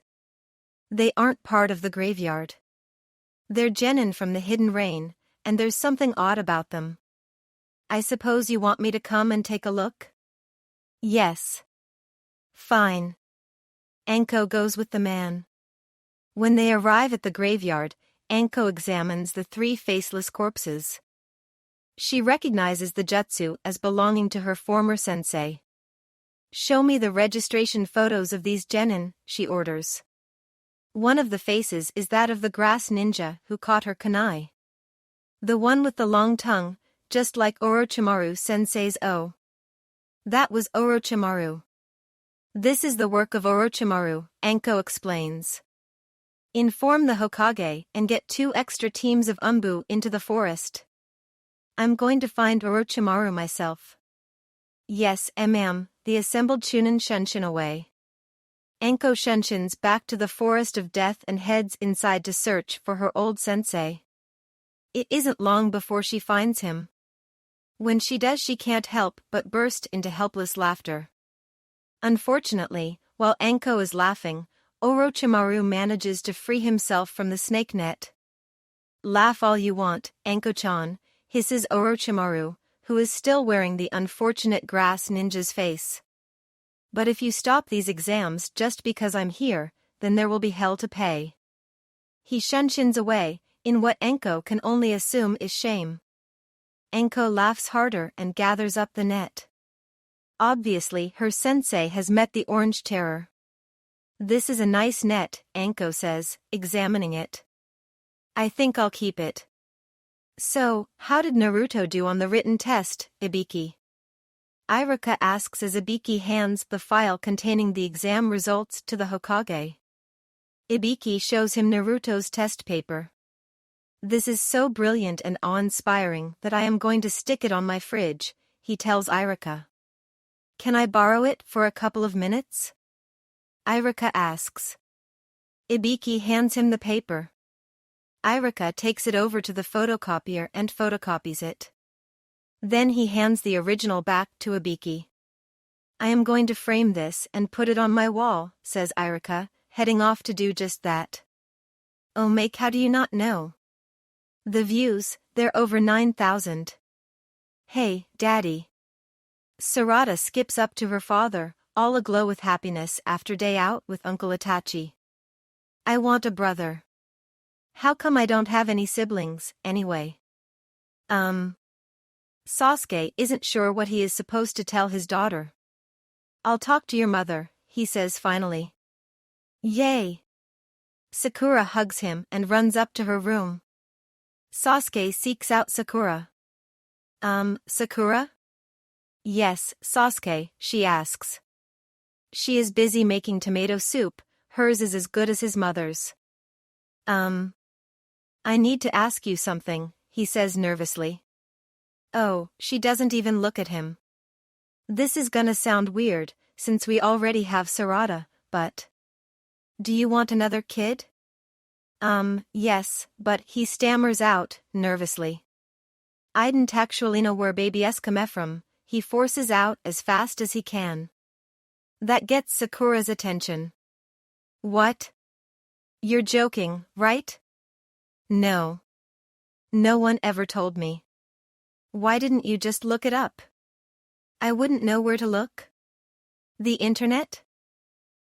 A: They aren't part of the graveyard. They're genin from the hidden rain, and there's something odd about them. I suppose you want me to come and take a look? Yes. Fine. Anko goes with the man. When they arrive at the graveyard, Anko examines the 3 faceless corpses. She recognizes the jutsu as belonging to her former sensei. Show me the registration photos of these genin, she orders. One of the faces is that of the grass ninja who caught her kunai. The one with the long tongue, just like Orochimaru sensei's O. That was Orochimaru. This is the work of Orochimaru, Anko explains. Inform the Hokage and get 2 extra teams of Umbu into the forest. I'm going to find Orochimaru myself. Yes, ma'am, the assembled Chunin shunshin away. Anko shunshins back to the forest of death and heads inside to search for her old sensei. It isn't long before she finds him. When she does, she can't help but burst into helpless laughter. Unfortunately, while Anko is laughing, Orochimaru manages to free himself from the snake net. Laugh all you want, Anko-chan, hisses Orochimaru, who is still wearing the unfortunate grass ninja's face. But if you stop these exams just because I'm here, then there will be hell to pay. He shunshins away, in what Anko can only assume is shame. Anko laughs harder and gathers up the net. Obviously, her sensei has met the orange terror. This is a nice net, Anko says, examining it. I think I'll keep it. So, how did Naruto do on the written test, Ibiki? Iruka asks as Ibiki hands the file containing the exam results to the Hokage. Ibiki shows him Naruto's test paper. This is so brilliant and awe-inspiring that I am going to stick it on my fridge, he tells Iruka. Can I borrow it for a couple of minutes? Iruka asks. Ibiki hands him the paper. Iruka takes it over to the photocopier and photocopies it. Then he hands the original back to Ibiki. I am going to frame this and put it on my wall, says Irika, heading off to do just that. Oh Make, how do you not know? The views, they're over 9,000. Hey, Daddy. Sarada skips up to her father, all aglow with happiness after day out with Uncle Itachi. I want a brother. How come I don't have any siblings, anyway? Sasuke isn't sure what he is supposed to tell his daughter. I'll talk to your mother, he says finally. Yay! Sakura hugs him and runs up to her room. Sasuke seeks out Sakura. Sakura? Yes, Sasuke, she asks. She is busy making tomato soup, hers is as good as his mother's. I need to ask you something, he says nervously. Oh, she doesn't even look at him. This is gonna sound weird, since we already have Sarada, but... Do you want another kid? Yes, but he stammers out, nervously. I didn't actually know where baby's come from, he forces out as fast as he can. That gets Sakura's attention. What? You're joking, right? No. No one ever told me. Why didn't you just look it up? I wouldn't know where to look. The internet?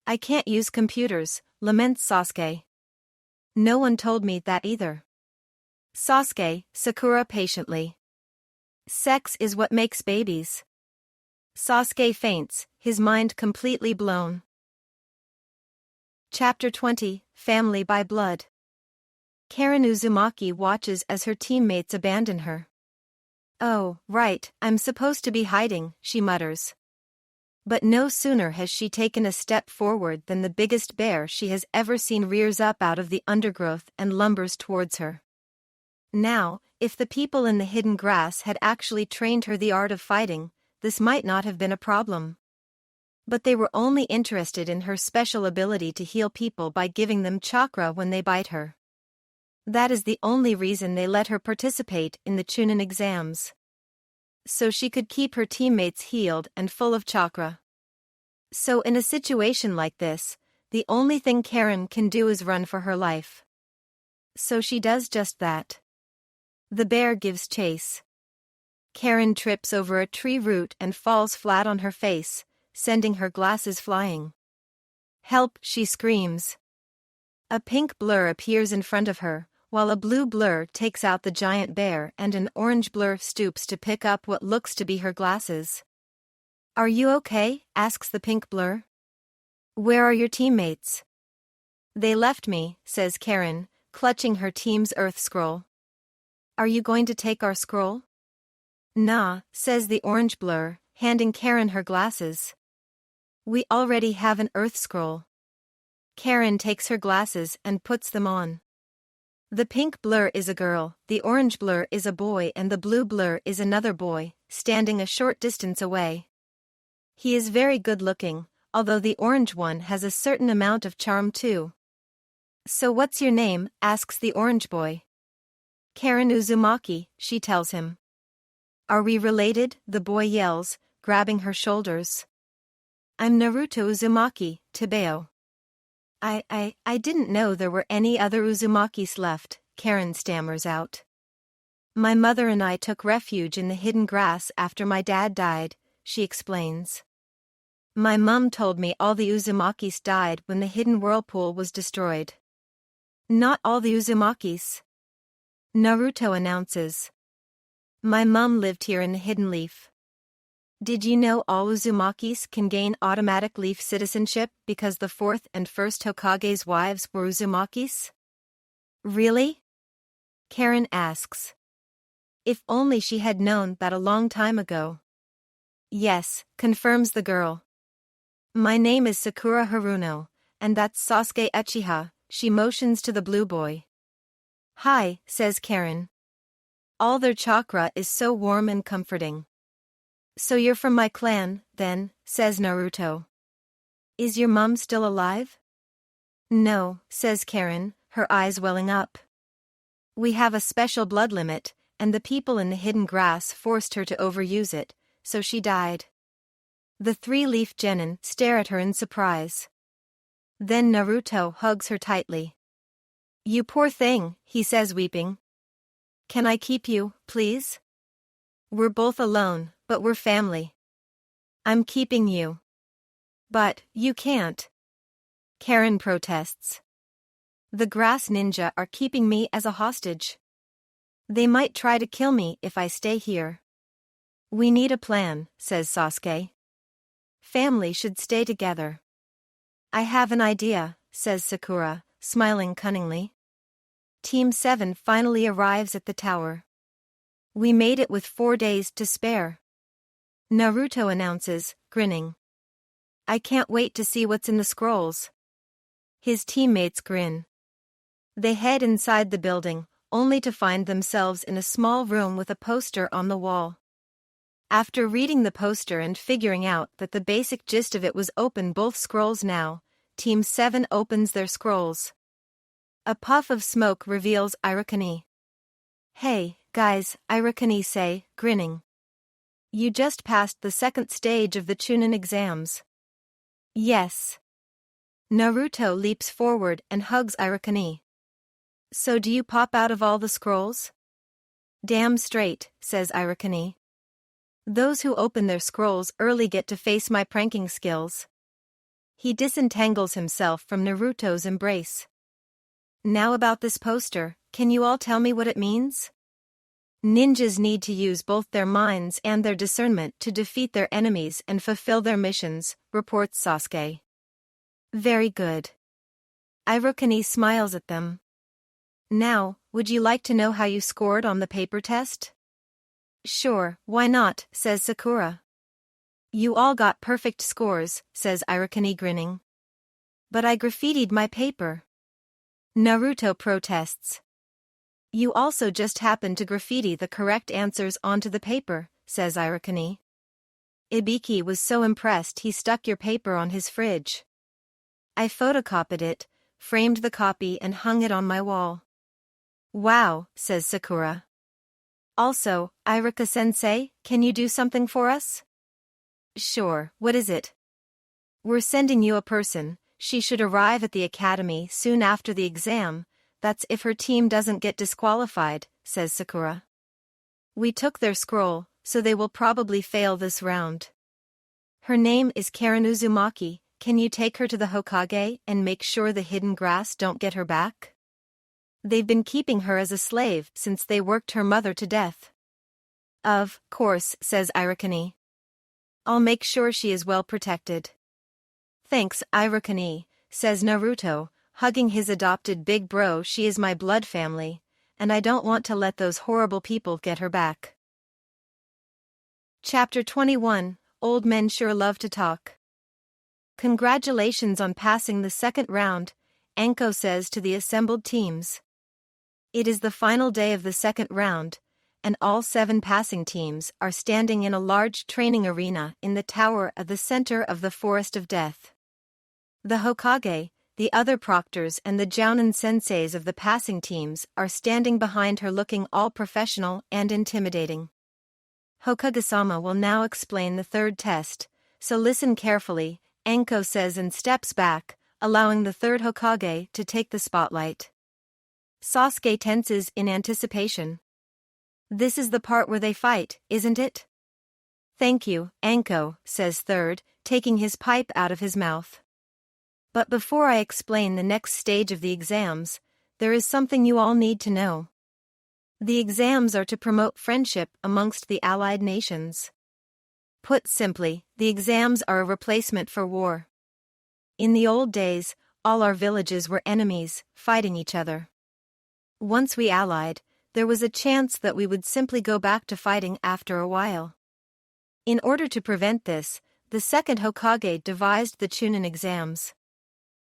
A: I can't use computers, laments Sasuke. No one told me that either. Sasuke, Sakura patiently. Sex is what makes babies. Sasuke faints, his mind completely blown. Chapter 20, Family by Blood. Karen Uzumaki watches as her teammates abandon her. Oh, right, I'm supposed to be hiding, she mutters. But no sooner has she taken a step forward than the biggest bear she has ever seen rears up out of the undergrowth and lumbers towards her. Now, if the people in the hidden grass had actually trained her the art of fighting, this might not have been a problem. But they were only interested in her special ability to heal people by giving them chakra when they bite her. That is the only reason they let her participate in the Chunin exams. So she could keep her teammates healed and full of chakra. So in a situation like this, the only thing Karen can do is run for her life. So she does just that. The bear gives chase. Karen trips over a tree root and falls flat on her face, sending her glasses flying. Help, she screams. A pink blur appears in front of her, while a blue blur takes out the giant bear and an orange blur stoops to pick up what looks to be her glasses. Are you okay? Asks the pink blur. Where are your teammates? They left me, says Karen, clutching her team's earth scroll. Are you going to take our scroll? Nah, says the orange blur, handing Karen her glasses. We already have an earth scroll. Karen takes her glasses and puts them on. The pink blur is a girl, the orange blur is a boy and the blue blur is another boy, standing a short distance away. He is very good looking, although the orange one has a certain amount of charm too. So what's your name? Asks the orange boy. Karen Uzumaki, she tells him. Are we related? The boy yells, grabbing her shoulders. I'm Naruto Uzumaki, Tebeo. I didn't know there were any other Uzumakis left, Karen stammers out. My mother and I took refuge in the hidden grass after my dad died, she explains. My mum told me all the Uzumakis died when the hidden whirlpool was destroyed. Not all the Uzumakis. Naruto announces. My mum lived here in the hidden leaf. Did you know all Uzumakis can gain automatic leaf citizenship because the 4th and 1st Hokage's wives were Uzumakis? Really? Karen asks. If only she had known that a long time ago. Yes, confirms the girl. My name is Sakura Haruno, and that's Sasuke Uchiha, she motions to the blue boy. Hi, says Karen. All their chakra is so warm and comforting. So you're from my clan, then, says Naruto. Is your mum still alive? No, says Karen, her eyes welling up. We have a special blood limit, and the people in the hidden grass forced her to overuse it, so she died. The three-leaf genin stare at her in surprise. Then Naruto hugs her tightly. "You poor thing," he says weeping. "Can I keep you, please? We're both alone, but we're family. I'm keeping you." "But, you can't." Karen protests. "The grass ninja are keeping me as a hostage. They might try to kill me if I stay here." "We need a plan," says Sasuke. "Family should stay together." "I have an idea," says Sakura, smiling cunningly. Team 7 finally arrives at the tower. "We made it with 4 days to spare," Naruto announces, grinning. "I can't wait to see what's in the scrolls." His teammates grin. They head inside the building, only to find themselves in a small room with a poster on the wall. After reading the poster and figuring out that the basic gist of it was open both scrolls now, Team 7 opens their scrolls. A puff of smoke reveals Irakani. "Hey, guys," Irakani say, grinning. "You just passed the second stage of the Chunin exams." "Yes." Naruto leaps forward and hugs Irakani. "So do you pop out of all the scrolls?" "Damn straight," says Irakani. "Those who open their scrolls early get to face my pranking skills." He disentangles himself from Naruto's embrace. "Now about this poster, can you all tell me what it means?" "Ninjas need to use both their minds and their discernment to defeat their enemies and fulfill their missions," reports Sasuke. "Very good." Irakani smiles at them. "Now, would you like to know how you scored on the paper test?" "Sure, why not," says Sakura. "You all got perfect scores," says Irakani grinning. "But I graffitied my paper." Naruto protests. "You also just happened to graffiti the correct answers onto the paper," says Irakani. "Ibiki was so impressed he stuck your paper on his fridge. I photocopied it, framed the copy and hung it on my wall." "Wow," says Sakura. "Also, Irika Sensei, can you do something for us?" "Sure, what is it?" "We're sending you a person. She should arrive at the academy soon after the exam, that's if her team doesn't get disqualified," says Sakura. "We took their scroll, so they will probably fail this round. Her name is Karen Uzumaki. Can you take her to the Hokage and make sure the hidden grass don't get her back? They've been keeping her as a slave since they worked her mother to death." "Of course," says Irakani. "I'll make sure she is well protected." "Thanks, Irakani," says Naruto, hugging his adopted big bro. "She is my blood family, and I don't want to let those horrible people get her back." Chapter 21, Old Men Sure Love to Talk. "Congratulations on passing the second round," Anko says to the assembled teams. It is the final day of the second round, and all 7 passing teams are standing in a large training arena in the tower at the center of the Forest of Death. The Hokage, the other proctors and the Jounin senseis of the passing teams are standing behind her looking all professional and intimidating. Hokage-sama will now explain the third test, so listen carefully, Anko says and steps back, allowing the third Hokage to take the spotlight. Sasuke tenses in anticipation. "This is the part where they fight, isn't it?" "Thank you, Anko," says third, taking his pipe out of his mouth. "But before I explain the next stage of the exams, there is something you all need to know. The exams are to promote friendship amongst the allied nations. Put simply, the exams are a replacement for war. In the old days, all our villages were enemies, fighting each other. Once we allied, there was a chance that we would simply go back to fighting after a while. In order to prevent this, the second Hokage devised the Chunin exams.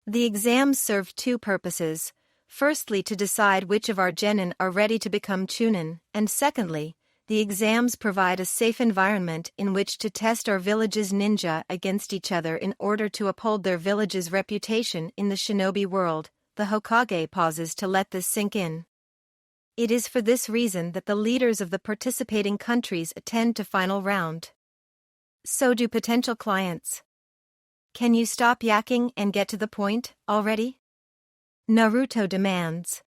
A: The exams serve 2 purposes, firstly to decide which of our genin are ready to become Chunin, and secondly, the exams provide a safe environment in which to test our village's ninja against each other in order to uphold their village's reputation in the shinobi world. The Hokage pauses to let this sink in. It is for this reason that the leaders of the participating countries attend to final round. So do potential clients. Can you stop yakking and get to the point, already? Naruto demands.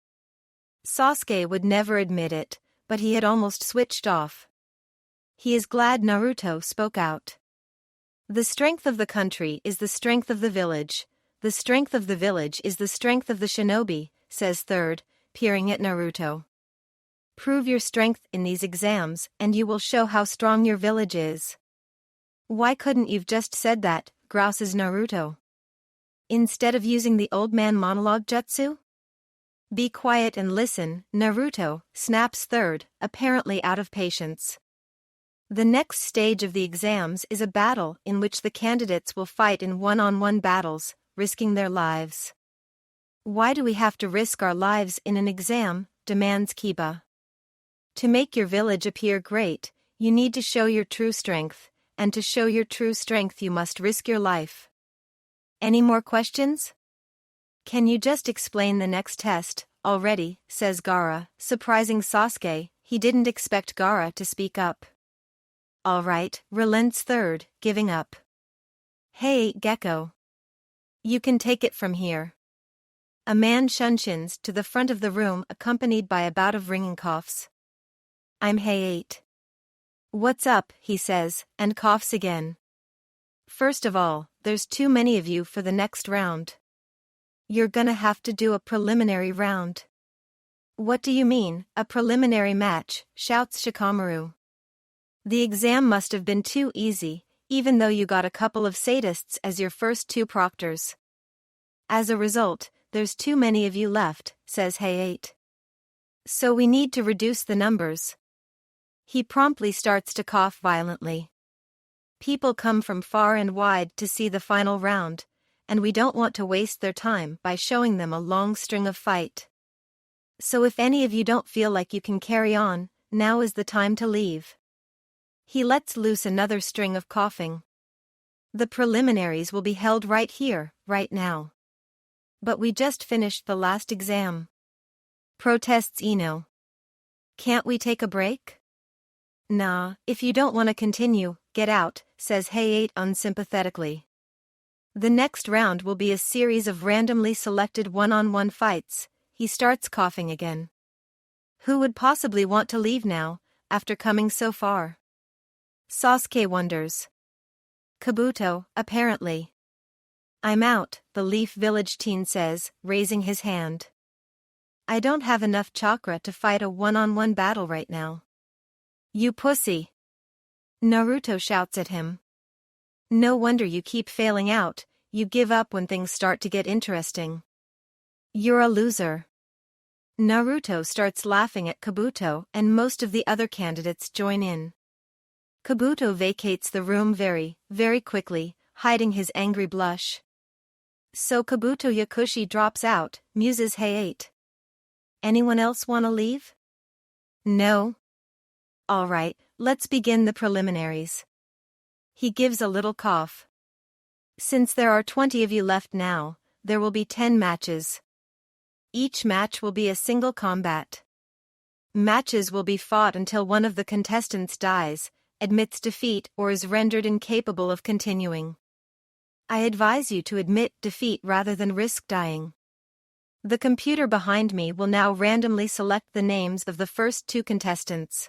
A: Sasuke would never admit it, but he had almost switched off. He is glad Naruto spoke out. The strength of the country is the strength of the village. The strength of the village is the strength of the shinobi, says Third, peering at Naruto. Prove your strength in these exams and you will show how strong your village is. Why couldn't you've just said that, grouses Naruto. Instead of using the old man monologue jutsu? Be quiet and listen, Naruto, snaps Third, apparently out of patience. The next stage of the exams is a battle in which the candidates will fight in one-on-one battles, risking their lives. Why do we have to risk our lives in an exam, demands Kiba. To make your village appear great, you need to show your true strength, and to show your true strength you must risk your life. Any more questions? Can you just explain the next test, already, says Gaara, surprising Sasuke. He didn't expect Gaara to speak up. All right, relents Third, giving up. Hey, Gecko. You can take it from here. A man shunshins to the front of the room accompanied by a bout of ringing coughs. I'm Hey-8. What's up, he says, and coughs again. First of all, there's too many of you for the next round. You're gonna have to do a preliminary round. What do you mean, a preliminary match, shouts Shikamaru. The exam must have been too easy, even though you got a couple of sadists as your first two proctors. As a result, there's too many of you left, says Hey-8. So we need to reduce the numbers. He promptly starts to cough violently. People come from far and wide to see the final round, and we don't want to waste their time by showing them a long string of fight. So if any of you don't feel like you can carry on, now is the time to leave. He lets loose another string of coughing. The preliminaries will be held right here, right now. But we just finished the last exam. Protests Ino. Can't we take a break? Nah, if you don't want to continue, get out, says Hey-8 unsympathetically. The next round will be a series of randomly selected one-on-one fights. He starts coughing again. Who would possibly want to leave now, after coming so far? Sasuke wonders. Kabuto, apparently. I'm out, the Leaf Village teen says, raising his hand. I don't have enough chakra to fight a one-on-one battle right now. You pussy. Naruto shouts at him. No wonder you keep failing out, you give up when things start to get interesting. You're a loser. Naruto starts laughing at Kabuto and most of the other candidates join in. Kabuto vacates the room very, very quickly, hiding his angry blush. So Kabuto Yakushi drops out, muses Hey-8. Anyone else wanna leave? No? Alright, let's begin the preliminaries. He gives a little cough. Since there are 20 of you left now, there will be 10 matches. Each match will be a single combat. Matches will be fought until one of the contestants dies, admits defeat or is rendered incapable of continuing. I advise you to admit defeat rather than risk dying. The computer behind me will now randomly select the names of the first two contestants.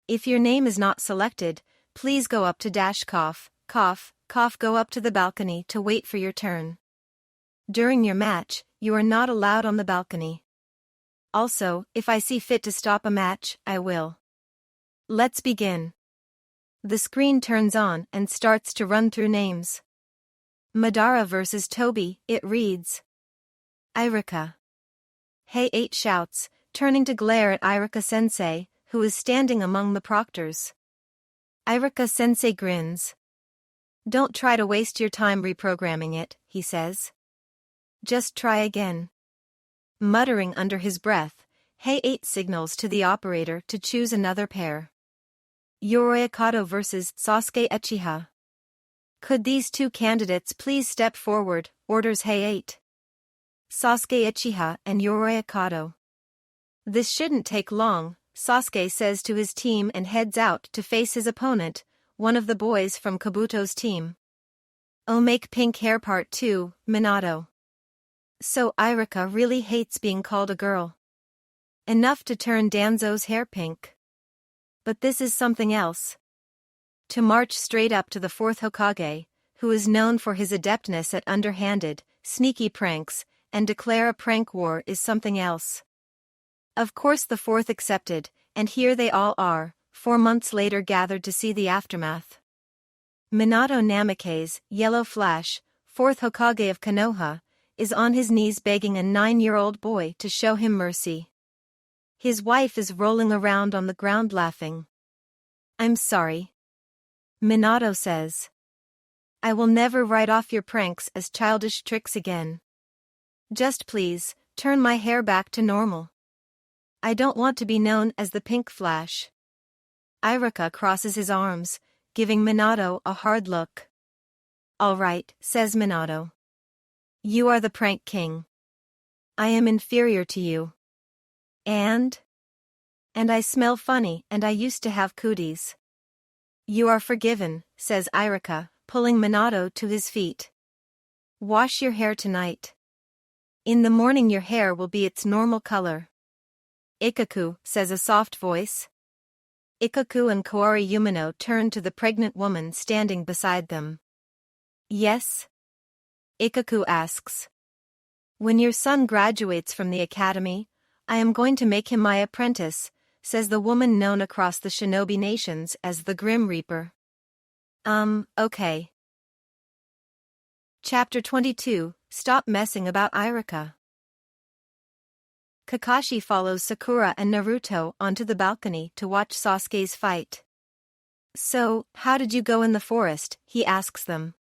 A: If your name is not selected, please go up to cough, go up to the balcony to wait for your turn. During your match, you are not allowed on the balcony. Also, if I see fit to stop a match, I will. Let's begin. The screen turns on and starts to run through names. Madara vs. Toby, it reads. Irika. Hey-8 shouts, turning to glare at Irika Sensei, who is standing among the proctors. Irika Sensei grins. Don't try to waste your time reprogramming it, he says. Just try again. Muttering under his breath, Hey-8 signals to the operator to choose another pair. Yoroya Kato vs. Sasuke Uchiha. Could these two candidates please step forward, orders Hey-8. Sasuke Uchiha and Yoroya Kato. This shouldn't take long, Sasuke says to his team and heads out to face his opponent, one of the boys from Kabuto's team. Oh, make pink hair part 2, Minato. So Irika really hates being called a girl. Enough to turn Danzo's hair pink. But this is something else. To march straight up to the fourth Hokage, who is known for his adeptness at underhanded, sneaky pranks, and declare a prank war is something else. Of course the fourth accepted, and here they all are, 4 months later gathered to see the aftermath. Minato Namikaze, Yellow Flash, fourth Hokage of Konoha, is on his knees begging a 9-year-old boy to show him mercy. His wife is rolling around on the ground laughing. I'm sorry. Minato says. I will never write off your pranks as childish tricks again. Just please, turn my hair back to normal. I don't want to be known as the Pink Flash. Irika crosses his arms, giving Minato a hard look. All right, says Minato. You are the prank king. I am inferior to you. And I smell funny and I used to have cooties. You are forgiven, says Irika, pulling Minato to his feet. Wash your hair tonight. In the morning your hair will be its normal color. Ikaku, says a soft voice. Ikaku and Kaori Yumino turn to the pregnant woman standing beside them. Yes? Ikaku asks. When your son graduates from the academy, I am going to make him my apprentice, says the woman known across the shinobi nations as the Grim Reaper. Okay. Chapter 22, Stop Messing About Irika. Kakashi follows Sakura and Naruto onto the balcony to watch Sasuke's fight. So, how did you go in the forest, he asks them.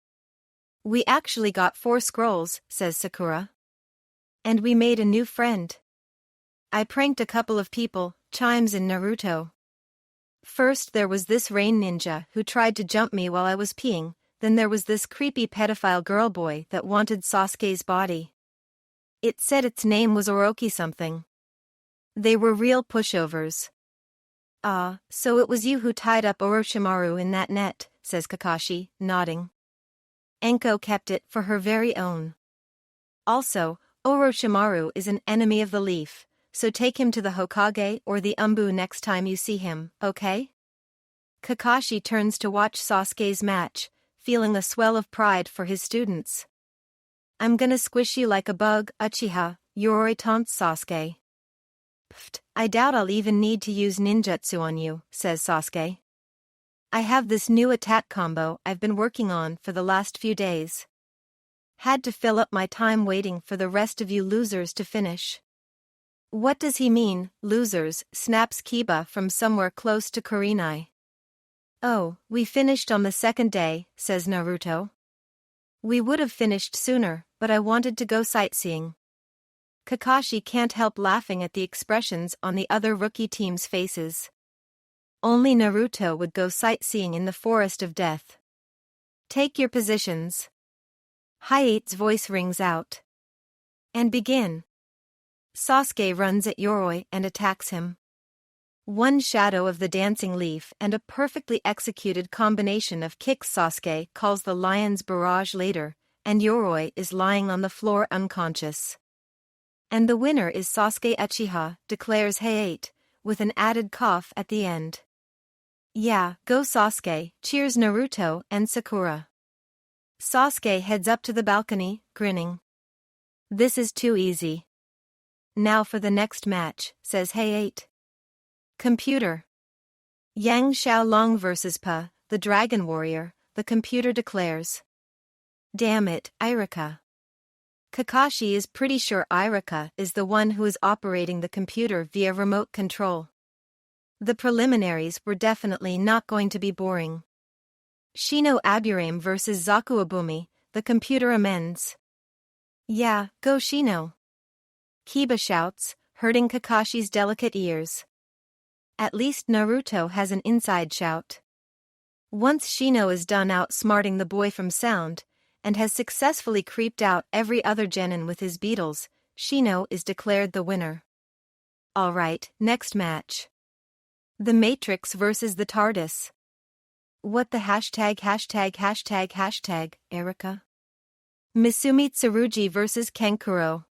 A: We actually got 4 scrolls, says Sakura. And we made a new friend. I pranked a couple of people, chimes in Naruto. First there was this rain ninja who tried to jump me while I was peeing, then there was this creepy pedophile girl boy that wanted Sasuke's body. It said its name was Orochi something. They were real pushovers. Ah, so it was you who tied up Orochimaru in that net, says Kakashi, nodding. Enko kept it for her very own. Also, Orochimaru is an enemy of the leaf, so take him to the Hokage or the Umbu next time you see him, okay? Kakashi turns to watch Sasuke's match, feeling a swell of pride for his students. I'm gonna squish you like a bug, Uchiha, Yoroi taunts Sasuke. Pfft, I doubt I'll even need to use ninjutsu on you, says Sasuke. I have this new attack combo I've been working on for the last few days. Had to fill up my time waiting for the rest of you losers to finish. What does he mean, losers, snaps Kiba from somewhere close to Kurenai. Oh, we finished on the second day, says Naruto. We would have finished sooner, but I wanted to go sightseeing. Kakashi can't help laughing at the expressions on the other rookie team's faces. Only Naruto would go sightseeing in the Forest of Death. Take your positions. Hayate's voice rings out. And begin. Sasuke runs at Yoroi and attacks him. One shadow of the dancing leaf and a perfectly executed combination of kicks Sasuke calls the lion's barrage later, and Yoroi is lying on the floor unconscious. And the winner is Sasuke Uchiha, declares Hayate, with an added cough at the end. Yeah, go Sasuke, cheers Naruto and Sakura. Sasuke heads up to the balcony, grinning. This is too easy. Now for the next match, says Hayate. Computer. Yang Xiaolong vs. Pa, the Dragon Warrior, the computer declares. Damn it, Irika. Kakashi is pretty sure Irika is the one who is operating the computer via remote control. The preliminaries were definitely not going to be boring. Shino Aburame vs. Zaku Abumi, the computer amends. Yeah, go Shino. Kiba shouts, hurting Kakashi's delicate ears. At least Naruto has an inside shout. Once Shino is done outsmarting the boy from sound, and has successfully creeped out every other genin with his beetles, Shino is declared the winner. Alright, next match. The Matrix vs. the TARDIS. What the hashtag, Erica? Misumi Tsurugi vs Kankuro.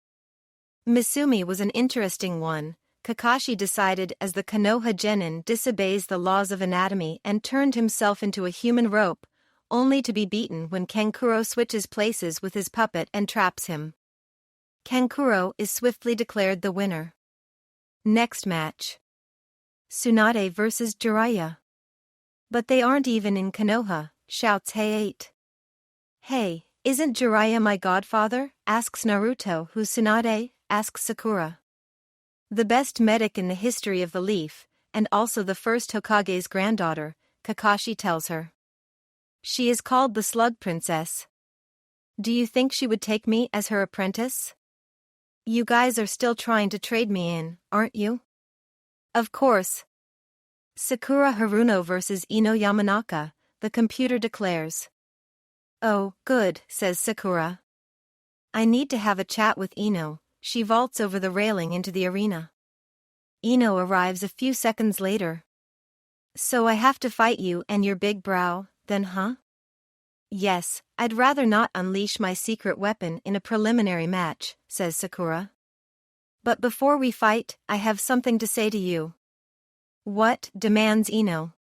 A: Misumi was an interesting one. Kakashi decided as the Konoha genin disobeys the laws of anatomy and turned himself into a human rope, only to be beaten when Kankuro switches places with his puppet and traps him. Kankuro is swiftly declared the winner. Next match. Tsunade vs Jiraiya. But they aren't even in Konoha, shouts Hey-8. Hey, isn't Jiraiya my godfather? Asks Naruto. Who's Tsunade? Asks Sakura. The best medic in the history of the Leaf, and also the first Hokage's granddaughter, Kakashi tells her. She is called the Slug Princess. Do you think she would take me as her apprentice? You guys are still trying to trade me in, aren't you? Of course. Sakura Haruno vs Ino Yamanaka, the computer declares. Oh, good, says Sakura. I need to have a chat with Ino. She vaults over the railing into the arena. Ino arrives a few seconds later. So I have to fight you and your big brow, then huh? Yes, I'd rather not unleash my secret weapon in a preliminary match, says Sakura. But before we fight, I have something to say to you. What? Demands Ino.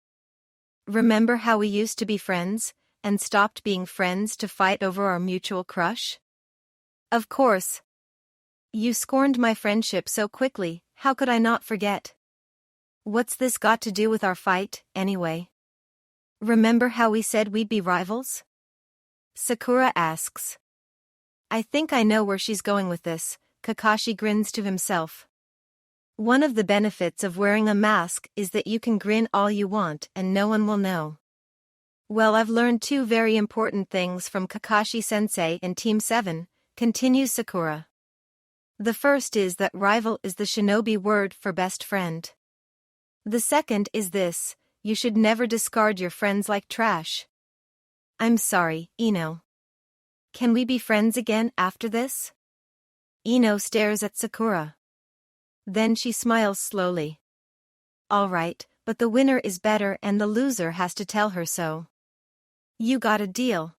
A: Remember how we used to be friends, and stopped being friends to fight over our mutual crush? Of course. You scorned my friendship so quickly, how could I not forget? What's this got to do with our fight, anyway? Remember how we said we'd be rivals? Sakura asks. I think I know where she's going with this, Kakashi grins to himself. One of the benefits of wearing a mask is that you can grin all you want and no one will know. Well, I've learned two very important things from Kakashi Sensei and Team 7, continues Sakura. The first is that rival is the shinobi word for best friend. The second is this, you should never discard your friends like trash. I'm sorry, Ino. Can we be friends again after this? Ino stares at Sakura. Then she smiles slowly. All right, but the winner is better and the loser has to tell her so. You got a deal.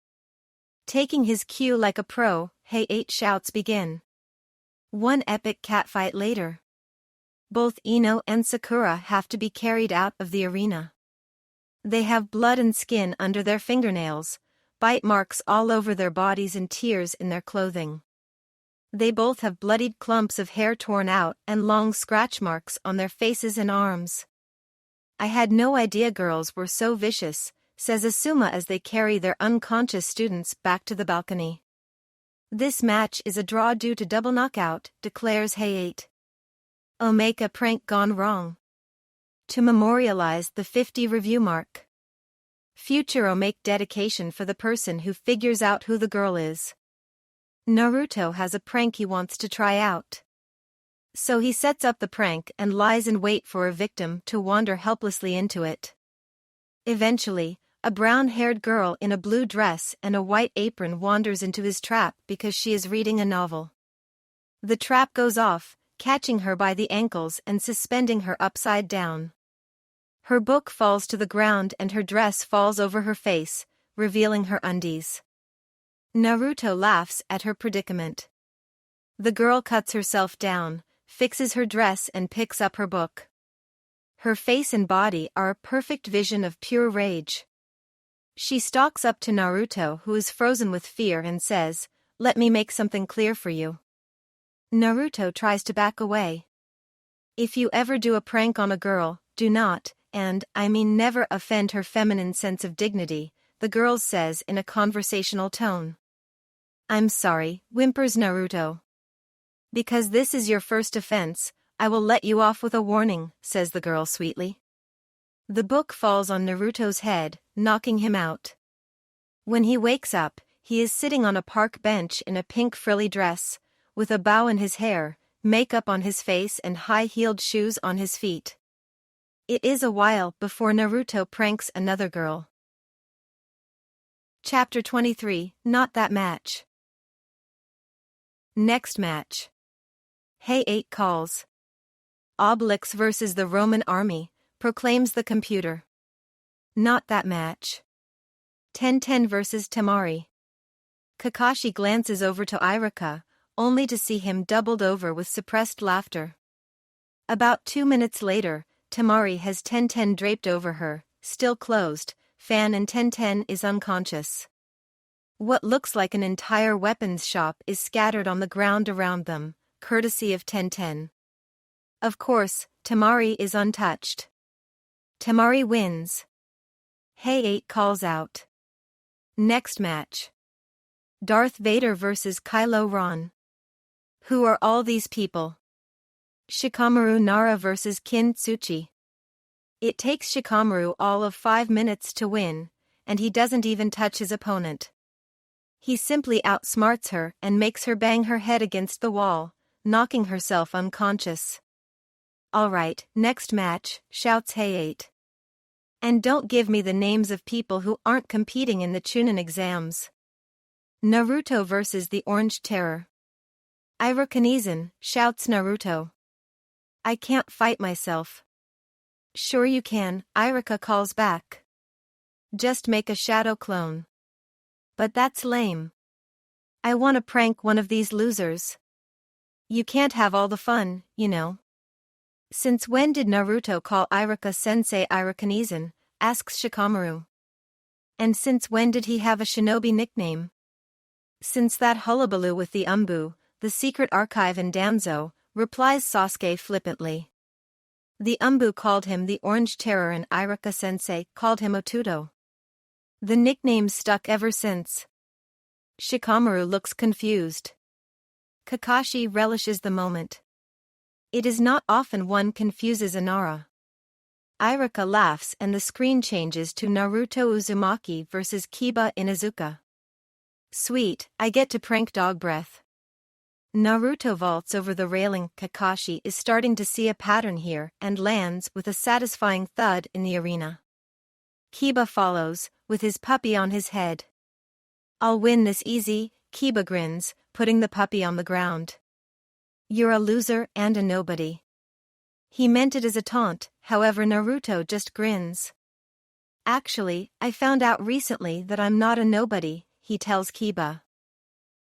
A: Taking his cue like a pro, Hey-8 shouts begin. One epic catfight later. Both Ino and Sakura have to be carried out of the arena. They have blood and skin under their fingernails, bite marks all over their bodies and tears in their clothing. They both have bloodied clumps of hair torn out and long scratch marks on their faces and arms. I had no idea girls were so vicious, says Asuma as they carry their unconscious students back to the balcony. This match is a draw due to double knockout, declares Hey-8. Omega prank gone wrong. To memorialize the 50 review mark. Future Omega dedication for the person who figures out who the girl is. Naruto has a prank he wants to try out. So he sets up the prank and lies in wait for a victim to wander helplessly into it. Eventually, a brown-haired girl in a blue dress and a white apron wanders into his trap because she is reading a novel. The trap goes off, catching her by the ankles and suspending her upside down. Her book falls to the ground and her dress falls over her face, revealing her undies. Naruto laughs at her predicament. The girl cuts herself down, fixes her dress and picks up her book. Her face and body are a perfect vision of pure rage. She stalks up to Naruto, who is frozen with fear, and says, "Let me make something clear for you." Naruto tries to back away. If you ever do a prank on a girl, do not, and I mean never offend her feminine sense of dignity, the girl says in a conversational tone. I'm sorry, whimpers Naruto. Because this is your first offense, I will let you off with a warning, says the girl sweetly. The book falls on Naruto's head, knocking him out. When he wakes up, he is sitting on a park bench in a pink frilly dress, with a bow in his hair, makeup on his face and high-heeled shoes on his feet. It is a while before Naruto pranks another girl. Chapter 23, Not That Match. Next match. Hey-8 calls. Obelix versus the Roman army, proclaims the computer. Not that match. 10-10 versus Temari. Kakashi glances over to Iruka, only to see him doubled over with suppressed laughter. About 2 minutes later, Temari has 10-10 draped over her, still closed, fan, and 10-10 is unconscious. What looks like an entire weapons shop is scattered on the ground around them, courtesy of 10-10. Of course, Temari is untouched. Temari wins. Hey 8 calls out. Next match. Darth Vader vs Kylo Ren. Who are all these people? Shikamaru Nara vs Kin Tsuchi. It takes Shikamaru all of 5 minutes to win, and he doesn't even touch his opponent. He simply outsmarts her and makes her bang her head against the wall, knocking herself unconscious. Alright, next match, shouts Hey 8. And don't give me the names of people who aren't competing in the Chunin exams. Naruto vs the Orange Terror. Iruka, shouts Naruto. I can't fight myself. Sure you can, Iruka calls back. Just make a shadow clone. But that's lame. I wanna prank one of these losers. You can't have all the fun, you know. Since when did Naruto call Iruka Sensei Iruka? Asks Shikamaru. And since when did he have a shinobi nickname? Since that hullabaloo with the Umbu, the secret archive in Danzo, replies Sasuke flippantly. The Umbu called him the Orange Terror and Iruka Sensei called him Otuto. The nickname's stuck ever since. Shikamaru looks confused. Kakashi relishes the moment. It is not often one confuses Inara. Iruka laughs and the screen changes to Naruto Uzumaki vs Kiba Inuzuka. Sweet, I get to prank dog breath. Naruto vaults over the railing. Kakashi is starting to see a pattern here and lands with a satisfying thud in the arena. Kiba follows, with his puppy on his head. I'll win this easy, Kiba grins, putting the puppy on the ground. You're a loser and a nobody. He meant it as a taunt, however Naruto just grins. Actually, I found out recently that I'm not a nobody, he tells Kiba.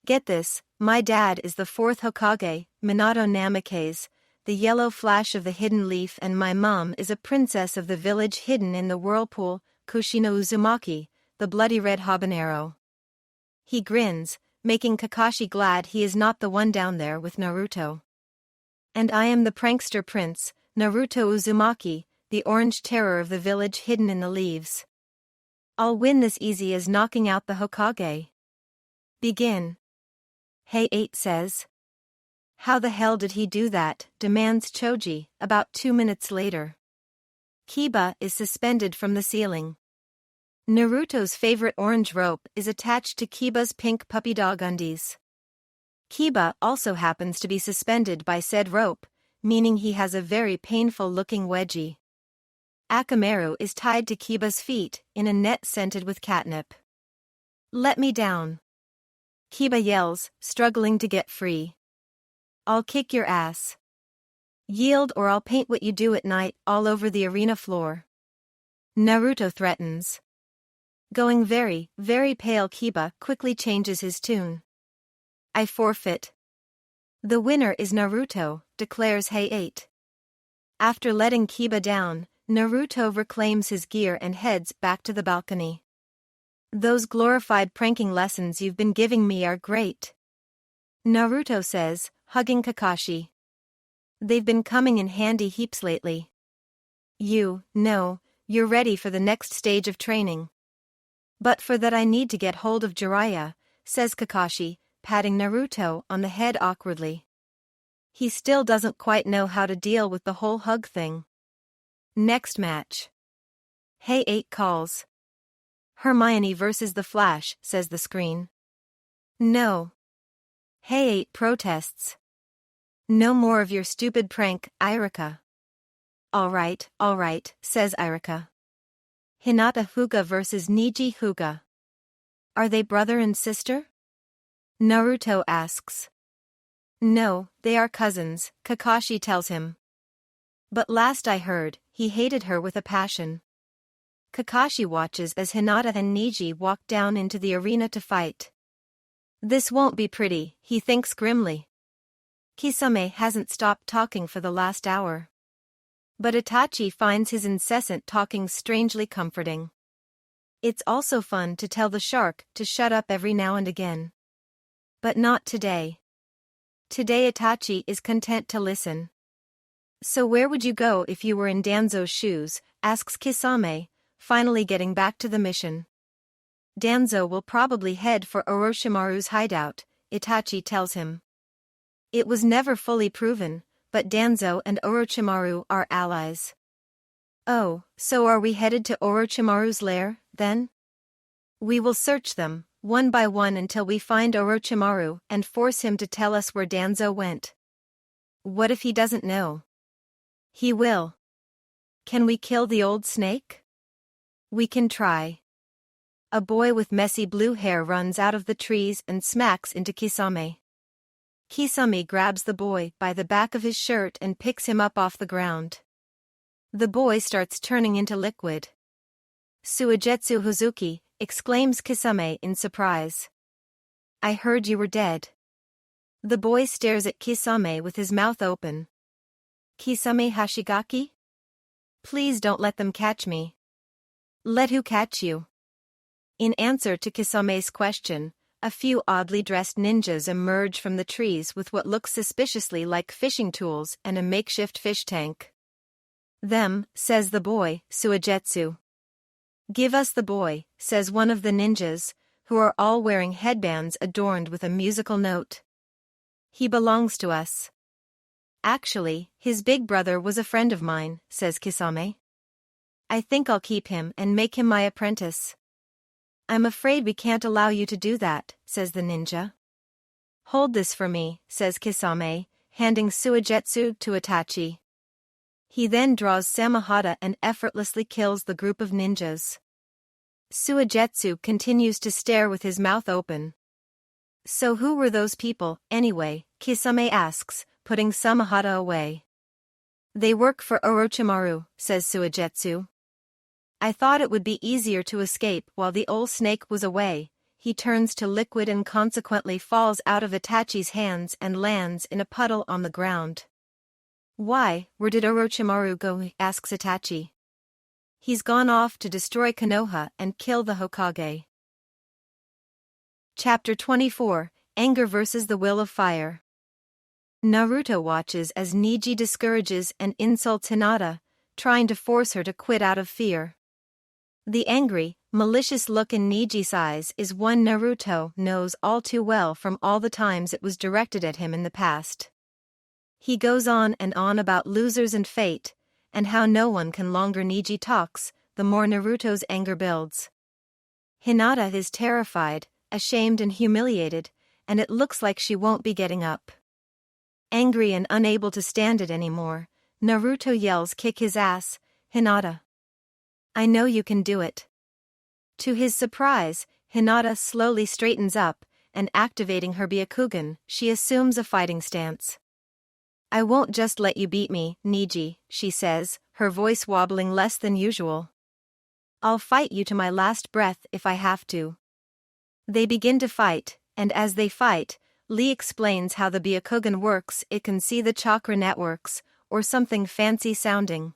A: Get this, my dad is the 4th Hokage, Minato Namikaze, the yellow flash of the hidden leaf, and my mom is a princess of the village hidden in the whirlpool, Kushino Uzumaki, the bloody red habanero. He grins, making Kakashi glad he is not the one down there with Naruto. And I am the prankster prince, Naruto Uzumaki, the orange terror of the village hidden in the leaves. I'll win this easy as knocking out the Hokage. Begin. Hey 8 says. How the hell did he do that, demands Choji, about 2 minutes later. Kiba is suspended from the ceiling. Naruto's favorite orange rope is attached to Kiba's pink puppy dog undies. Kiba also happens to be suspended by said rope, meaning he has a very painful-looking wedgie. Akamaru is tied to Kiba's feet in a net scented with catnip. Let me down. Kiba yells, struggling to get free. I'll kick your ass. Yield or I'll paint what you do at night all over the arena floor. Naruto threatens. Going very, very pale, Kiba quickly changes his tune. I forfeit. The winner is Naruto, declares Hey 8. After letting Kiba down, Naruto reclaims his gear and heads back to the balcony. Those glorified pranking lessons you've been giving me are great, Naruto says, hugging Kakashi. They've been coming in handy heaps lately. You know, you're ready for the next stage of training. But for that I need to get hold of Jiraiya, says Kakashi, patting Naruto on the head awkwardly. He still doesn't quite know how to deal with the whole hug thing. Next match. Hey 8 calls. Hermione versus the Flash, says the screen. No. Hey 8 protests. No more of your stupid prank, Iruka. All right, says Iruka. Hinata Hyuga versus Niji Hyuga. Are they brother and sister? Naruto asks. No, they are cousins, Kakashi tells him. But last I heard, he hated her with a passion. Kakashi watches as Hinata and Neji walk down into the arena to fight. This won't be pretty, he thinks grimly. Kisame hasn't stopped talking for the last hour. But Itachi finds his incessant talking strangely comforting. It's also fun to tell the shark to shut up every now and again. But not today. Today Itachi is content to listen. So where would you go if you were in Danzo's shoes, asks Kisame, finally getting back to the mission. Danzo will probably head for Orochimaru's hideout, Itachi tells him. It was never fully proven, but Danzo and Orochimaru are allies. Oh, so are we headed to Orochimaru's lair, then? We will search them, one by one until we find Orochimaru and force him to tell us where Danzo went. What if he doesn't know? He will. Can we kill the old snake? We can try. A boy with messy blue hair runs out of the trees and smacks into Kisame. Kisame grabs the boy by the back of his shirt and picks him up off the ground. The boy starts turning into liquid. Suigetsu Hozuki, exclaims Kisame in surprise. I heard you were dead. The boy stares at Kisame with his mouth open. Kisame Hashigaki? Please don't let them catch me. Let who catch you? In answer to Kisame's question, a few oddly dressed ninjas emerge from the trees with what looks suspiciously like fishing tools and a makeshift fish tank. Them, says the boy, Suigetsu. Give us the boy, says one of the ninjas, who are all wearing headbands adorned with a musical note. He belongs to us. Actually, his big brother was a friend of mine, says Kisame. I think I'll keep him and make him my apprentice. I'm afraid we can't allow you to do that, says the ninja. Hold this for me, says Kisame, handing Suigetsu to Itachi. He then draws Samehada and effortlessly kills the group of ninjas. Suigetsu continues to stare with his mouth open. So who were those people, anyway? Kisame asks, putting Samehada away. They work for Orochimaru, says Suigetsu. I thought it would be easier to escape while the old snake was away. He turns to liquid and consequently falls out of Itachi's hands and lands in a puddle on the ground. Why, where did Orochimaru go? Asks Itachi. He's gone off to destroy Konoha and kill the Hokage. Chapter 24, Anger versus the Will of Fire. Naruto watches as Neji discourages and insults Hinata, trying to force her to quit out of fear. The angry, malicious look in Neji's eyes is one Naruto knows all too well from all the times it was directed at him in the past. He goes on and on about losers and fate, and how no one can longer. Neji talks, the more Naruto's anger builds. Hinata is terrified, ashamed and humiliated, and it looks like she won't be getting up. Angry and unable to stand it anymore, Naruto yells, "Kick his ass, Hinata. I know you can do it." To his surprise, Hinata slowly straightens up, and activating her Byakugan, she assumes a fighting stance. I won't just let you beat me, Neji, she says, her voice wobbling less than usual. I'll fight you to my last breath if I have to. They begin to fight, and as they fight, Lee explains how the Byakugan works. It can see the chakra networks, or something fancy sounding.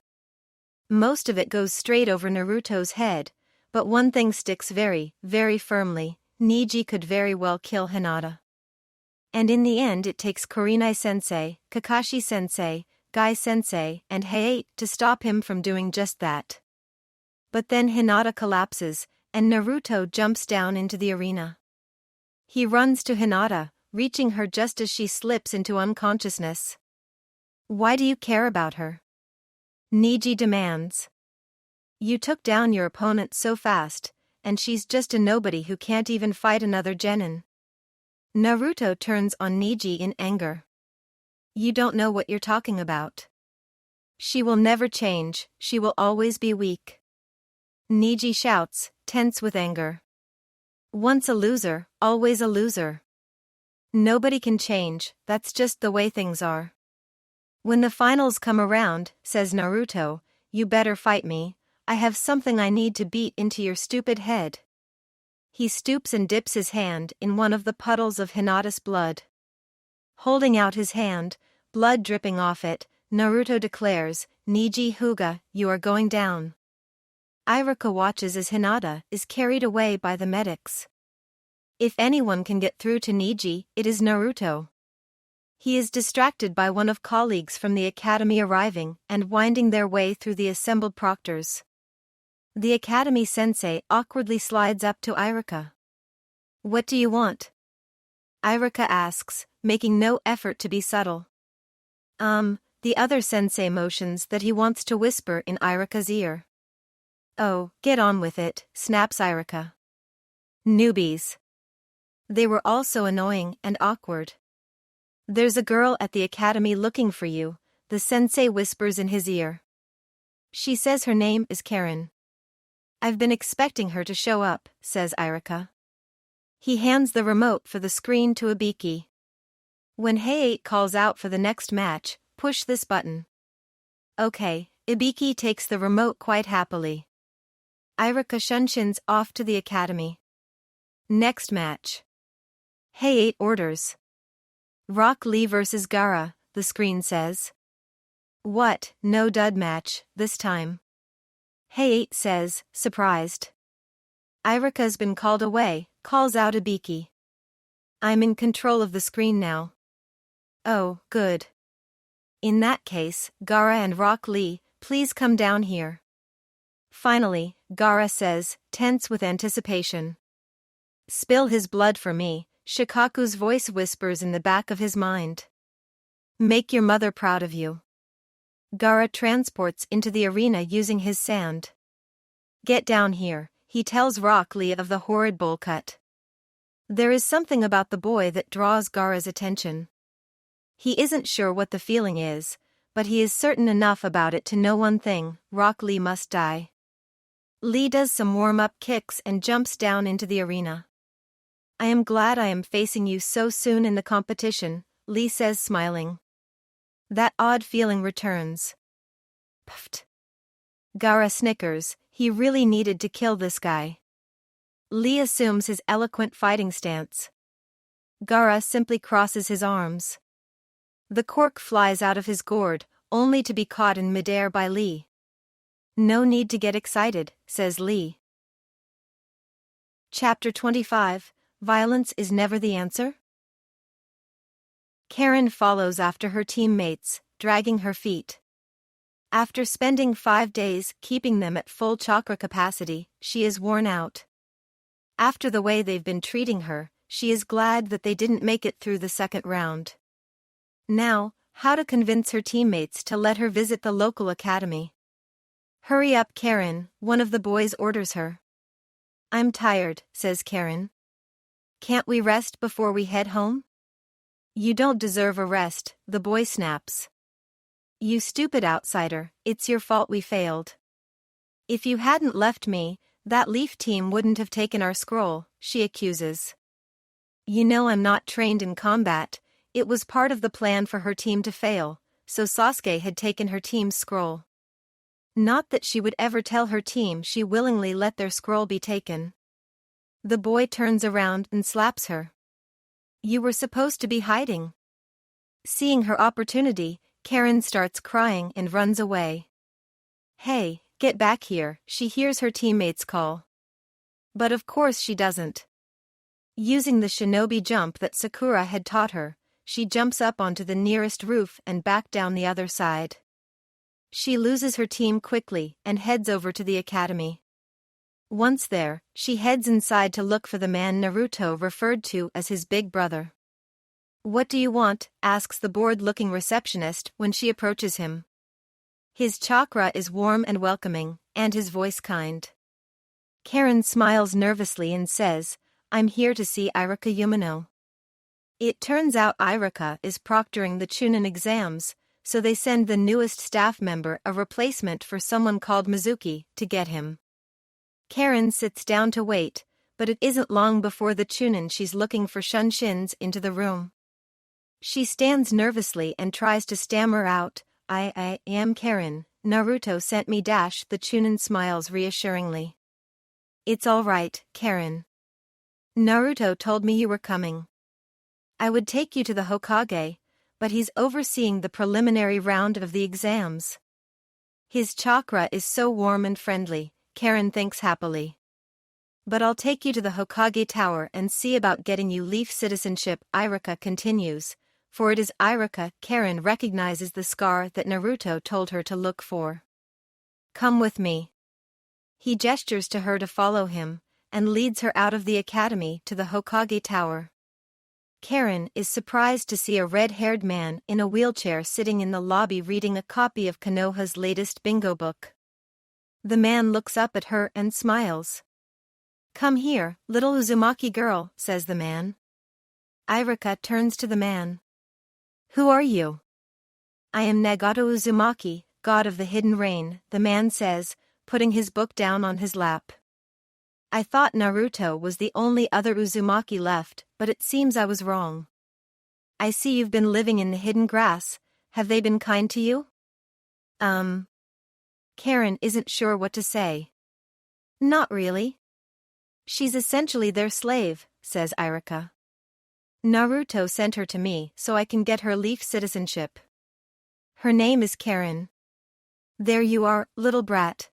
A: Most of it goes straight over Naruto's head, but one thing sticks very, very firmly: Neji could very well kill Hinata. And in the end it takes Kurenai Sensei, Kakashi Sensei, Gai Sensei, and Heiei to stop him from doing just that. But then Hinata collapses, and Naruto jumps down into the arena. He runs to Hinata, reaching her just as she slips into unconsciousness. Why do you care about her? Neji demands. You took down your opponent so fast, and she's just a nobody who can't even fight another genin. Naruto turns on Neji in anger. You don't know what you're talking about. She will never change, she will always be weak. Neji shouts, tense with anger. Once a loser, always a loser. Nobody can change, that's just the way things are. When the finals come around, says Naruto, you better fight me. I have something I need to beat into your stupid head. He stoops and dips his hand in one of the puddles of Hinata's blood. Holding out his hand, blood dripping off it, Naruto declares, Niji Hyuga, you are going down. Iruka watches as Hinata is carried away by the medics. If anyone can get through to Niji, it is Naruto. He is distracted by one of colleagues from the academy arriving and winding their way through the assembled proctors. The academy sensei awkwardly slides up to Iruka. What do you want? Iruka asks, making no effort to be subtle. The other sensei motions that he wants to whisper in Iruka's ear. Oh, get on with it, snaps Iruka. Newbies. They were all so annoying and awkward. There's a girl at the academy looking for you, the sensei whispers in his ear. She says her name is Karen. I've been expecting her to show up, says Iruka. He hands the remote for the screen to Ibiki. When Hayate calls out for the next match, push this button. Okay, Ibiki takes the remote quite happily. Iruka shunshin's off to the academy. Next match. Hayate orders. Rock Lee vs. Gaara, the screen says. What, no dud match, this time. Hayate says, surprised. Iruka's been called away, calls out Ibiki. I'm in control of the screen now. Oh, good. In that case, Gaara and Rock Lee, please come down here. Finally, Gaara says, tense with anticipation. Spill his blood for me, Shikaku's voice whispers in the back of his mind. Make your mother proud of you. Gaara transports into the arena using his sand. Get down here, he tells Rock Lee of the horrid bowl cut. There is something about the boy that draws Gaara's attention. He isn't sure what the feeling is, but he is certain enough about it to know one thing, Rock Lee must die. Lee does some warm-up kicks and jumps down into the arena. I am glad I am facing you so soon in the competition, Lee says smiling. That odd feeling returns. Puffed. Gaara snickers, he really needed to kill this guy. Lee assumes his eloquent fighting stance. Gaara simply crosses his arms. The cork flies out of his gourd, only to be caught in midair by Lee. No need to get excited, says Lee. Chapter 25, Violence is Never the Answer? Karen follows after her teammates, dragging her feet. After spending 5 days keeping them at full chakra capacity, she is worn out. After the way they've been treating her, she is glad that they didn't make it through the second round. Now, how to convince her teammates to let her visit the local academy. Hurry up, Karen, one of the boys orders her. I'm tired, says Karen. Can't we rest before we head home? You don't deserve a rest, the boy snaps. You stupid outsider, it's your fault we failed. If you hadn't left me, that Leaf team wouldn't have taken our scroll, she accuses. You know I'm not trained in combat. It was part of the plan for her team to fail, so Sasuke had taken her team's scroll. Not that she would ever tell her team she willingly let their scroll be taken. The boy turns around and slaps her. You were supposed to be hiding. Seeing her opportunity, Karen starts crying and runs away. Hey, get back here, she hears her teammates call. But of course she doesn't. Using the shinobi jump that Sakura had taught her, she jumps up onto the nearest roof and back down the other side. She loses her team quickly and heads over to the academy. Once there, she heads inside to look for the man Naruto referred to as his big brother. What do you want? Asks the bored-looking receptionist when she approaches him. His chakra is warm and welcoming, and his voice kind. Karen smiles nervously and says, I'm here to see Iruka Umino. It turns out Iruka is proctoring the Chunin exams, so they send the newest staff member a replacement for someone called Mizuki to get him. Karen sits down to wait, but it isn't long before the Chunin she's looking for shuns into the room. She stands nervously and tries to stammer out, I am Karen, Naruto sent me. The Chunin smiles reassuringly. It's all right, Karen. Naruto told me you were coming. I would take you to the Hokage, but he's overseeing the preliminary round of the exams. His chakra is so warm and friendly, Karen thinks happily. But I'll take you to the Hokage Tower and see about getting you leaf citizenship, Iruka continues, for it is Iruka. Karen recognizes the scar that Naruto told her to look for. Come with me. He gestures to her to follow him, and leads her out of the academy to the Hokage Tower. Karen is surprised to see a red-haired man in a wheelchair sitting in the lobby reading a copy of Konoha's latest bingo book. The man looks up at her and smiles. Come here, little Uzumaki girl, says the man. Iruka turns to the man. Who are you? I am Nagato Uzumaki, god of the hidden rain, the man says, putting his book down on his lap. I thought Naruto was the only other Uzumaki left, but it seems I was wrong. I see you've been living in the hidden grass. Have they been kind to you? Karen isn't sure what to say. Not really. She's essentially their slave, says Iruka. Naruto sent her to me so I can get her leaf citizenship. Her name is Karen. There you are, little brat.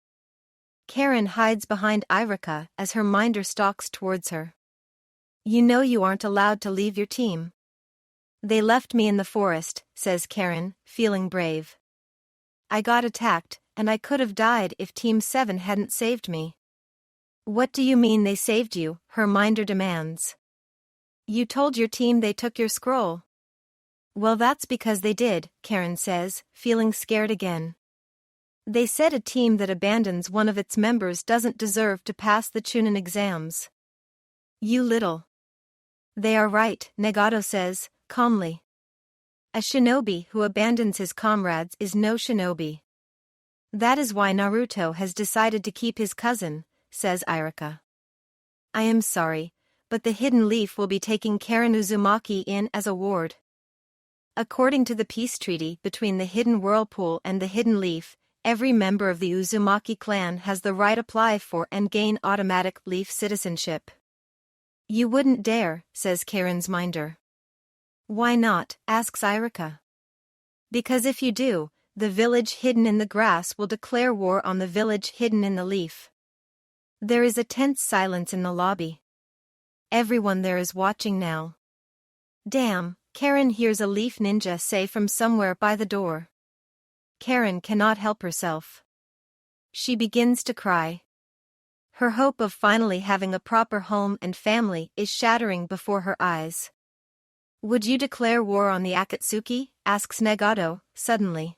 A: Karen hides behind Iruka as her minder stalks towards her. You know you aren't allowed to leave your team. They left me in the forest, says Karen, feeling brave. I got attacked, and I could have died if Team 7 hadn't saved me. What do you mean they saved you? Her minder demands. You told your team they took your scroll. Well, that's because they did, Karen says, feeling scared again. They said a team that abandons one of its members doesn't deserve to pass the Chunin exams. You little. They are right, Nagato says, calmly. A shinobi who abandons his comrades is no shinobi. That is why Naruto has decided to keep his cousin, says Iruka. I am sorry, but the Hidden Leaf will be taking Karen Uzumaki in as a ward. According to the peace treaty between the Hidden Whirlpool and the Hidden Leaf, every member of the Uzumaki clan has the right to apply for and gain automatic leaf citizenship. You wouldn't dare, says Karen's minder. Why not, asks Iruka. Because if you do, the village hidden in the grass will declare war on the village hidden in the leaf. There is a tense silence in the lobby. Everyone there is watching now. Damn, Karen hears a leaf ninja say from somewhere by the door. Karen cannot help herself. She begins to cry. Her hope of finally having a proper home and family is shattering before her eyes. Would you declare war on the Akatsuki? Asks Nagato, suddenly.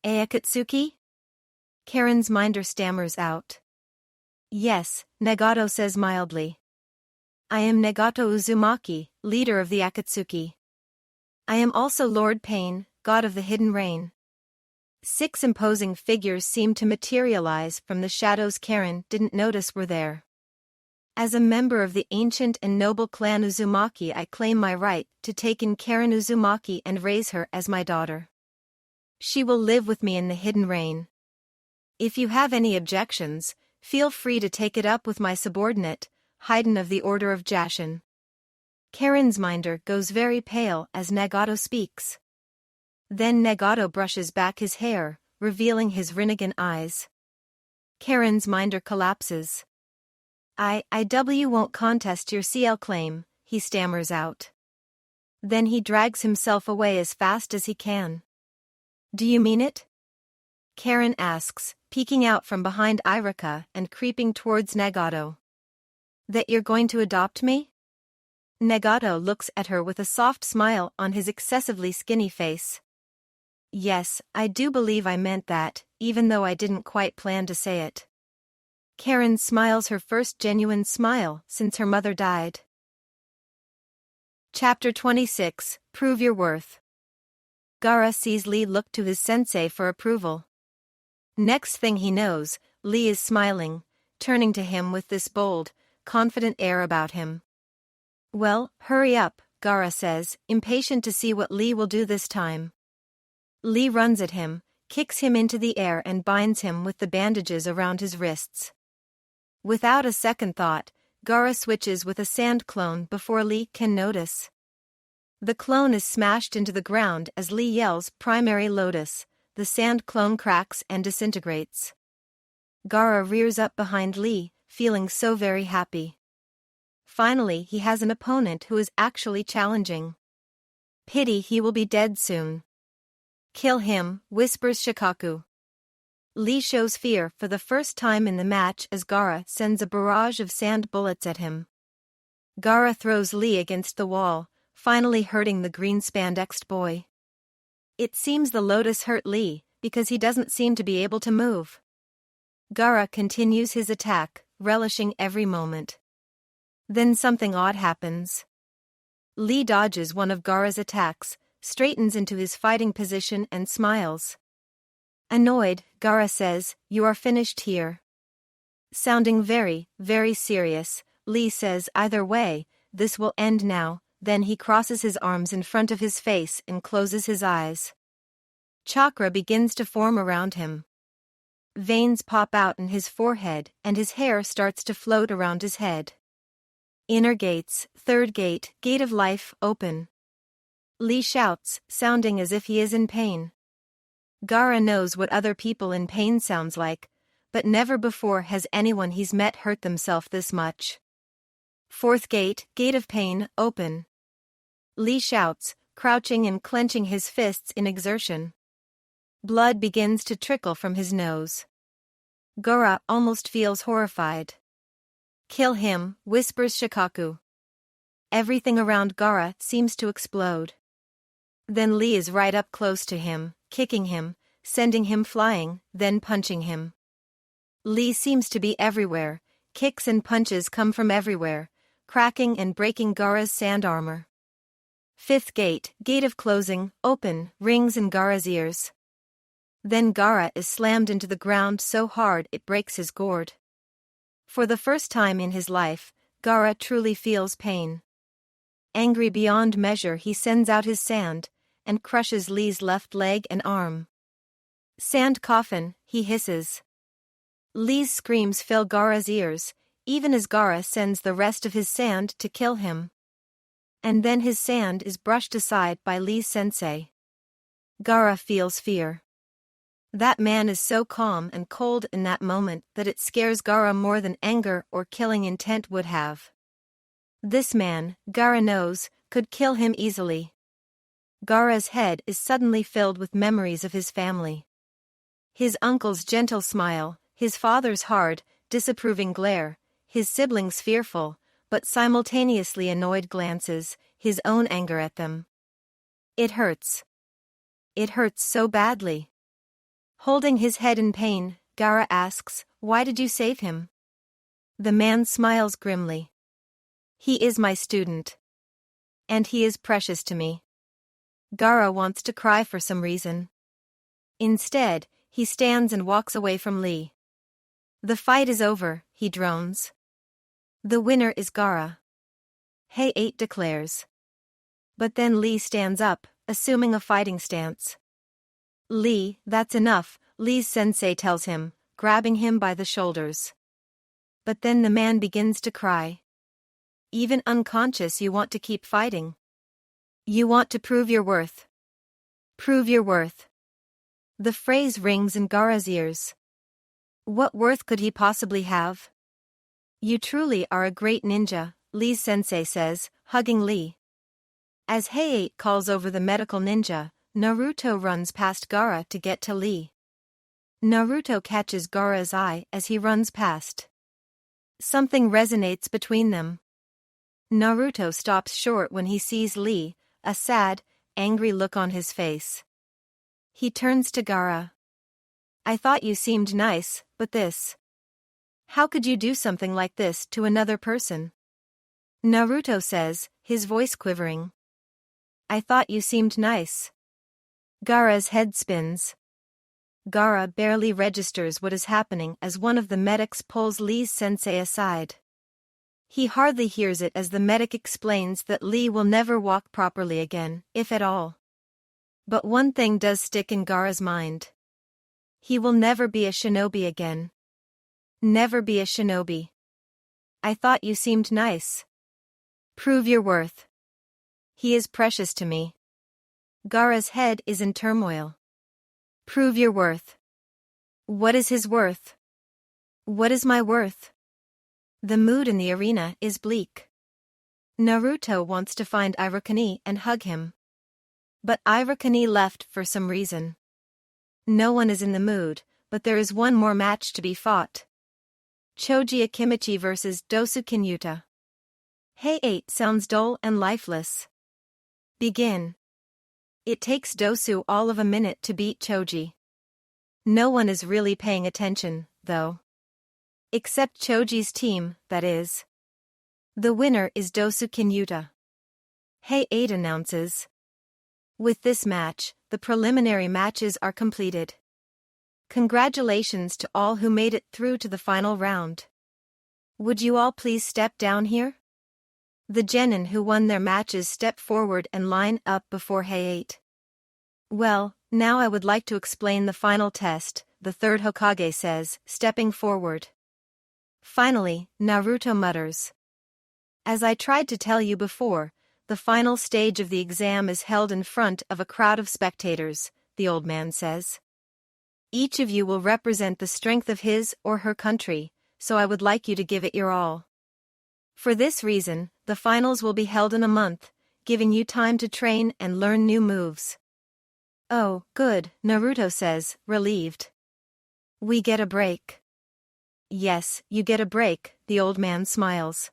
A: Akatsuki? Karen's minder stammers out. Yes, Nagato says mildly. I am Nagato Uzumaki, leader of the Akatsuki. I am also Lord Pain, god of the hidden rain. 6 imposing figures seemed to materialize from the shadows Karen didn't notice were there. As a member of the ancient and noble clan Uzumaki, I claim my right to take in Karen Uzumaki and raise her as my daughter. She will live with me in the hidden rain. If you have any objections, feel free to take it up with my subordinate, Haiden of the Order of Jashin. Karen's minder goes very pale as Nagato speaks. Then Nagato brushes back his hair, revealing his Rinnegan eyes. Karen's minder collapses. I won't contest your CL claim, he stammers out. Then he drags himself away as fast as he can. Do you mean it? Karen asks, peeking out from behind Iruka and creeping towards Nagato. That you're going to adopt me? Nagato looks at her with a soft smile on his excessively skinny face. Yes, I do believe I meant that, even though I didn't quite plan to say it. Karen smiles her first genuine smile since her mother died. Chapter 26, Prove Your Worth. Gaara sees Lee look to his sensei for approval. Next thing he knows, Lee is smiling, turning to him with this bold, confident air about him. Well, hurry up, Gaara says, impatient to see what Lee will do this time. Lee runs at him, kicks him into the air and binds him with the bandages around his wrists. Without a second thought, Gaara switches with a sand clone before Lee can notice. The clone is smashed into the ground as Lee yells "Primary Lotus." The sand clone cracks and disintegrates. Gaara rears up behind Lee, feeling so very happy. Finally, he has an opponent who is actually challenging. Pity he will be dead soon. "Kill him," whispers Shikaku. Lee shows fear for the first time in the match as Gaara sends a barrage of sand bullets at him. Gaara throws Lee against the wall, finally hurting the green spandexed boy. It seems the lotus hurt Lee, because he doesn't seem to be able to move. Gaara continues his attack, relishing every moment. Then something odd happens. Lee dodges one of Gaara's attacks, straightens into his fighting position and smiles. Annoyed, Gaara says, "You are finished here." Sounding very, very serious, Lee says, "Either way, this will end now." Then he crosses his arms in front of his face and closes his eyes. Chakra begins to form around him. Veins pop out in his forehead and his hair starts to float around his head. Inner gates, third gate, gate of life, open. Lee shouts, sounding as if he is in pain. Gaara knows what other people in pain sounds like, but never before has anyone he's met hurt themselves this much. Fourth gate, gate of pain, open. Lee shouts, crouching and clenching his fists in exertion. Blood begins to trickle from his nose. Gaara almost feels horrified. "Kill him," whispers Shikaku. Everything around Gaara seems to explode. Then Lee is right up close to him, kicking him, sending him flying, then punching him. Lee seems to be everywhere, kicks and punches come from everywhere, cracking and breaking Gaara's sand armor. Fifth gate, gate of closing, open, rings in Gaara's ears. Then Gaara is slammed into the ground so hard it breaks his gourd. For the first time in his life, Gaara truly feels pain. Angry beyond measure, he sends out his sand and crushes Lee's left leg and arm. "Sand coffin," he hisses. Lee's screams fill Gaara's ears, even as Gaara sends the rest of his sand to kill him. And then his sand is brushed aside by Lee's sensei. Gaara feels fear. That man is so calm and cold in that moment that it scares Gaara more than anger or killing intent would have. This man, Gaara knows, could kill him easily. Gaara's head is suddenly filled with memories of his family. His uncle's gentle smile, his father's hard, disapproving glare, his siblings' fearful, but simultaneously annoyed glances, his own anger at them. It hurts. It hurts so badly. Holding his head in pain, Gaara asks, "Why did you save him?" The man smiles grimly. "He is my student. And he is precious to me." Gaara wants to cry for some reason. Instead, he stands and walks away from Lee. "The fight is over," he drones. "The winner is Gaara," Hey-8 declares. But then Lee stands up, assuming a fighting stance. "Lee, that's enough," Lee's sensei tells him, grabbing him by the shoulders. But then the man begins to cry. "Even unconscious, you want to keep fighting. You want to prove your worth. Prove your worth." The phrase rings in Gaara's ears. What worth could he possibly have? "You truly are a great ninja," Lee's sensei says, hugging Lee. As Hey-8 calls over the medical ninja, Naruto runs past Gaara to get to Lee. Naruto catches Gaara's eye as he runs past. Something resonates between them. Naruto stops short when he sees Lee, a sad, angry look on his face. He turns to Gaara. "I thought you seemed nice, but this. How could you do something like this to another person?" Naruto says, his voice quivering. "I thought you seemed nice." Gaara's head spins. Gaara barely registers what is happening as one of the medics pulls Lee's sensei aside. He hardly hears it as the medic explains that Lee will never walk properly again, if at all. But one thing does stick in Gaara's mind. He will never be a shinobi again. Never be a shinobi. I thought you seemed nice. Prove your worth. He is precious to me. Gaara's head is in turmoil. Prove your worth. What is his worth? What is my worth? The mood in the arena is bleak. Naruto wants to find Irukani and hug him. But Irukani left for some reason. No one is in the mood, but there is one more match to be fought. Choji Akimichi vs Dosu Kinyuta. Hey 8 sounds dull and lifeless. Begin. It takes Dosu all of a minute to beat Choji. No one is really paying attention, though. Except Choji's team, that is. The winner is Dosu Kinyuta. Hey 8 announces. With this match, the preliminary matches are completed. Congratulations to all who made it through to the final round. Would you all please step down here? The genin who won their matches step forward and line up before Hey 8. Well, now I would like to explain the final test, the third Hokage says, stepping forward. Finally, Naruto mutters. As I tried to tell you before, the final stage of the exam is held in front of a crowd of spectators, the old man says. Each of you will represent the strength of his or her country, so I would like you to give it your all. For this reason, the finals will be held in a month, giving you time to train and learn new moves. Oh, good, Naruto says, relieved. We get a break. Yes, you get a break, the old man smiles.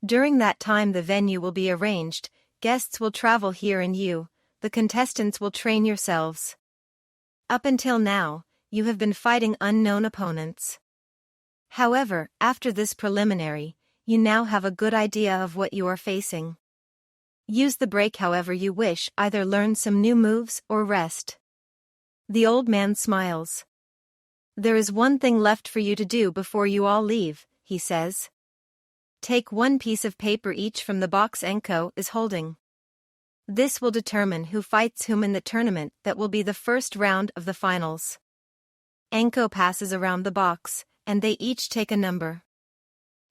A: During that time the venue will be arranged, guests will travel here and the contestants will train yourselves. Up until now, you have been fighting unknown opponents. However, after this preliminary, you now have a good idea of what you are facing. Use the break however you wish, either learn some new moves or rest. The old man smiles. There is one thing left for you to do before you all leave, he says. Take one piece of paper each from the box Enko is holding. This will determine who fights whom in the tournament that will be the first round of the finals. Enko passes around the box, and they each take a number.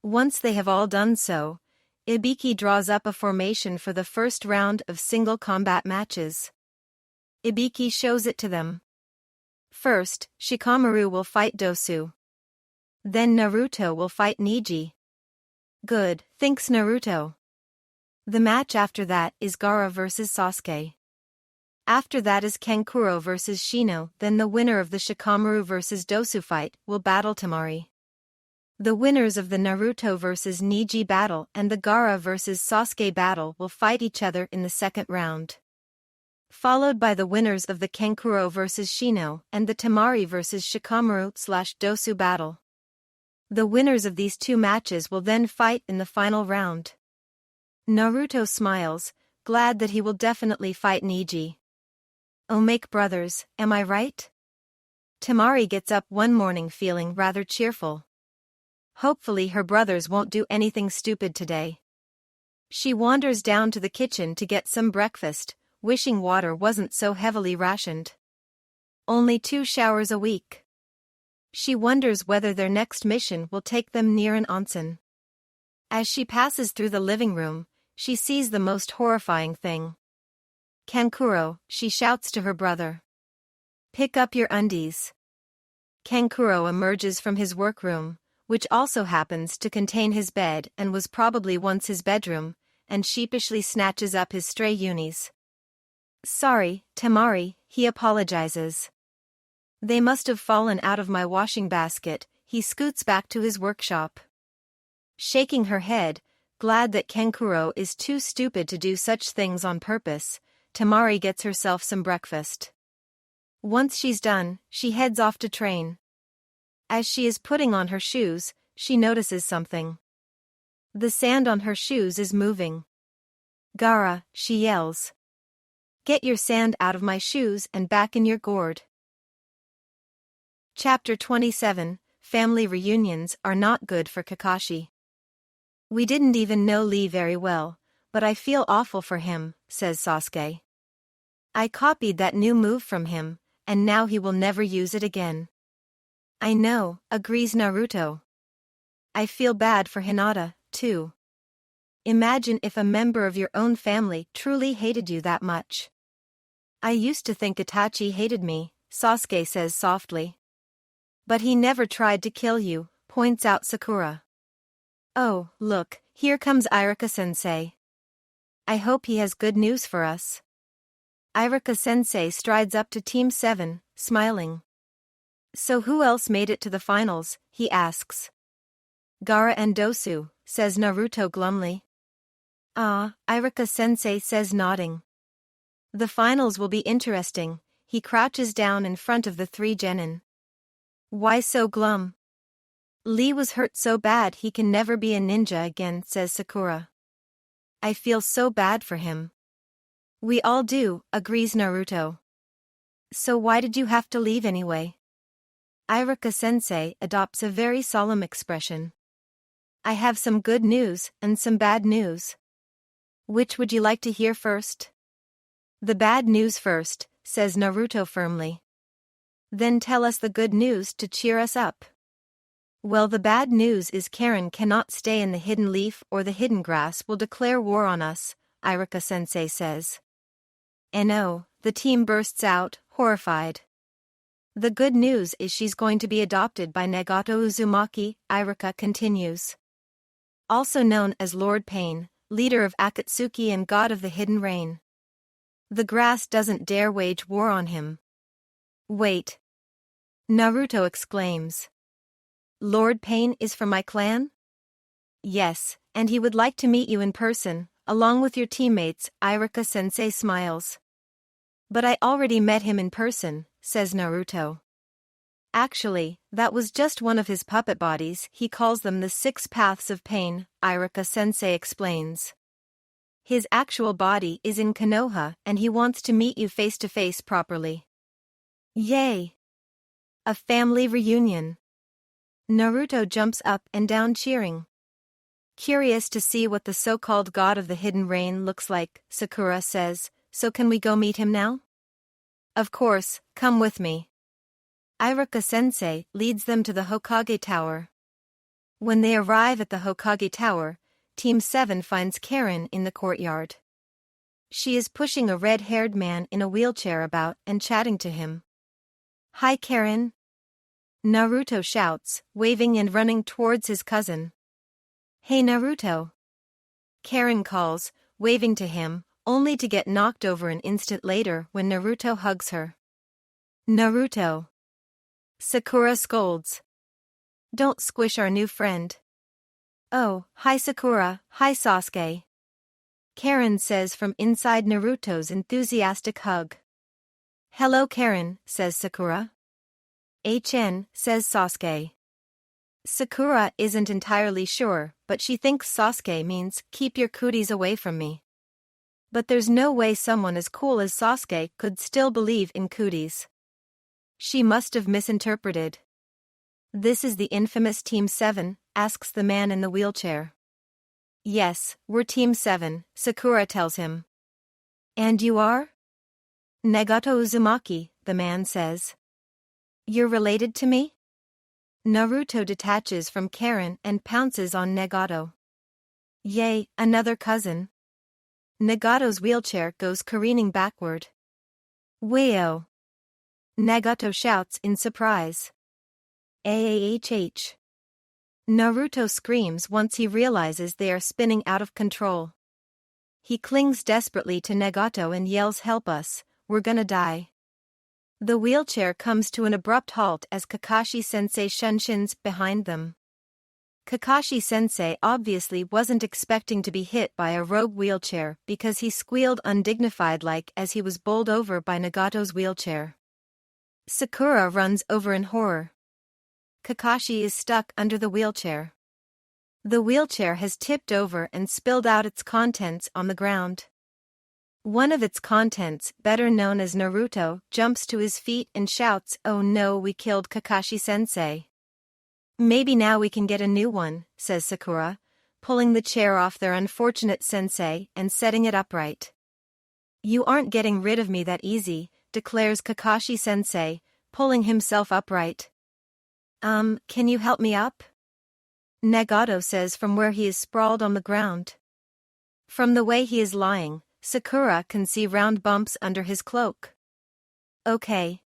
A: Once they have all done so, Ibiki draws up a formation for the first round of single combat matches. Ibiki shows it to them. First, Shikamaru will fight Dosu. Then Naruto will fight Neji. Good, thinks Naruto. The match after that is Gaara vs Sasuke. After that is Kankuro vs Shino, then the winner of the Shikamaru vs Dosu fight will battle Temari. The winners of the Naruto vs Neji battle and the Gaara vs Sasuke battle will fight each other in the second round. Followed by the winners of the Kankuro vs Shino and the Temari vs Shikamaru/Dosu battle. The winners of these two matches will then fight in the final round. Naruto smiles, glad that he will definitely fight Neji. Oh, make brothers, am I right? Temari gets up one morning feeling rather cheerful. Hopefully her brothers won't do anything stupid today. She wanders down to the kitchen to get some breakfast, wishing water wasn't so heavily rationed. Only 2 showers a week. She wonders whether their next mission will take them near an onsen. As she passes through the living room, she sees the most horrifying thing. Kankuro, she shouts to her brother. Pick up your undies. Kankuro emerges from his workroom, which also happens to contain his bed and was probably once his bedroom, and sheepishly snatches up his stray unis. Sorry, Temari, he apologizes. They must have fallen out of my washing basket, he scoots back to his workshop. Shaking her head, glad that Kankuro is too stupid to do such things on purpose, Temari gets herself some breakfast. Once she's done, she heads off to train. As she is putting on her shoes, she notices something. The sand on her shoes is moving. Gaara, she yells. Get your sand out of my shoes and back in your gourd. Chapter 27, Family reunions are not good for Kakashi. We didn't even know Lee very well, but I feel awful for him, says Sasuke. I copied that new move from him, and now he will never use it again. I know, agrees Naruto. I feel bad for Hinata, too. Imagine if a member of your own family truly hated you that much. I used to think Itachi hated me, Sasuke says softly. But he never tried to kill you, points out Sakura. Oh, look, here comes Iruka-sensei. I hope he has good news for us. Iruka-sensei strides up to Team 7, smiling. So who else made it to the finals, he asks. Gaara and Dosu, says Naruto glumly. Ah, Iruka-sensei says nodding. The finals will be interesting, he crouches down in front of the 3 genin. Why so glum? Lee was hurt so bad he can never be a ninja again, says Sakura. I feel so bad for him. We all do, agrees Naruto. So why did you have to leave anyway? Iruka-sensei adopts a very solemn expression. I have some good news and some bad news. Which would you like to hear first? The bad news first, says Naruto firmly. Then tell us the good news to cheer us up. Well, the bad news is Karen cannot stay in the hidden leaf or the hidden grass will declare war on us, Iruka-sensei says. No, the team bursts out, horrified. The good news is she's going to be adopted by Nagato Uzumaki, Iruka continues. Also known as Lord Pain, leader of Akatsuki and god of the hidden rain. The grass doesn't dare wage war on him. Wait. Naruto exclaims. Lord Pain is from my clan? Yes, and he would like to meet you in person, along with your teammates, Iruka-sensei smiles. But I already met him in person, says Naruto. Actually, that was just one of his puppet bodies, he calls them the 6 paths of pain, Iruka-sensei explains. His actual body is in Konoha and he wants to meet you face to face properly. Yay! A family reunion. Naruto jumps up and down cheering. Curious to see what the so-called god of the hidden rain looks like, Sakura says, so can we go meet him now? Of course, come with me. Iruka-sensei leads them to the Hokage Tower. When they arrive at the Hokage Tower, Team 7 finds Karen in the courtyard. She is pushing a red-haired man in a wheelchair about and chatting to him. Hi Karen. Naruto shouts, waving and running towards his cousin. Hey Naruto. Karen calls, waving to him, only to get knocked over an instant later when Naruto hugs her. Naruto. Sakura scolds. Don't squish our new friend. Oh, hi Sakura, hi Sasuke. Karen says from inside Naruto's enthusiastic hug. Hello Karen, says Sakura. HN, says Sasuke. Sakura isn't entirely sure, but she thinks Sasuke means, keep your cooties away from me. But there's no way someone as cool as Sasuke could still believe in cooties. She must have misinterpreted. This is the infamous Team 7, asks the man in the wheelchair. Yes, we're Team 7, Sakura tells him. And you are? Nagato Uzumaki, the man says. You're related to me? Naruto detaches from Karen and pounces on Nagato. Yay, another cousin. Nagato's wheelchair goes careening backward. Wayo! Nagato shouts in surprise. Aahh. Naruto screams once he realizes they are spinning out of control. He clings desperately to Nagato and yells, help us, we're gonna die. The wheelchair comes to an abrupt halt as Kakashi Sensei shunsins behind them. Kakashi Sensei obviously wasn't expecting to be hit by a rogue wheelchair because he squealed undignified-like as he was bowled over by Nagato's wheelchair. Sakura runs over in horror. Kakashi is stuck under the wheelchair. The wheelchair has tipped over and spilled out its contents on the ground. One of its contents, better known as Naruto, jumps to his feet and shouts, oh no, we killed Kakashi Sensei. Maybe now we can get a new one, says Sakura, pulling the chair off their unfortunate sensei and setting it upright. You aren't getting rid of me that easy, declares Kakashi Sensei, pulling himself upright. Can you help me up? Nagato says from where he is sprawled on the ground. From the way he is lying, Sakura can see round bumps under his cloak. Okay.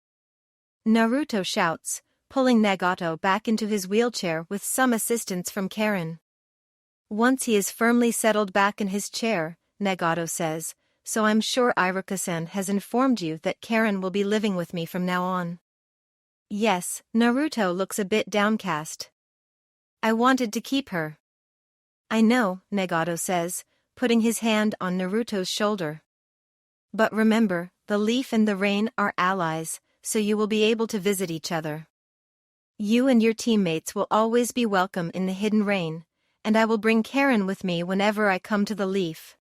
A: Naruto shouts, pulling Nagato back into his wheelchair with some assistance from Karen. Once he is firmly settled back in his chair, Nagato says, so I'm sure Iruka-san has informed you that Karen will be living with me from now on. Yes, Naruto looks a bit downcast. I wanted to keep her. I know, Nagato says, putting his hand on Naruto's shoulder. But remember, the leaf and the rain are allies, so you will be able to visit each other. You and your teammates will always be welcome in the hidden rain, and I will bring Karen with me whenever I come to the leaf.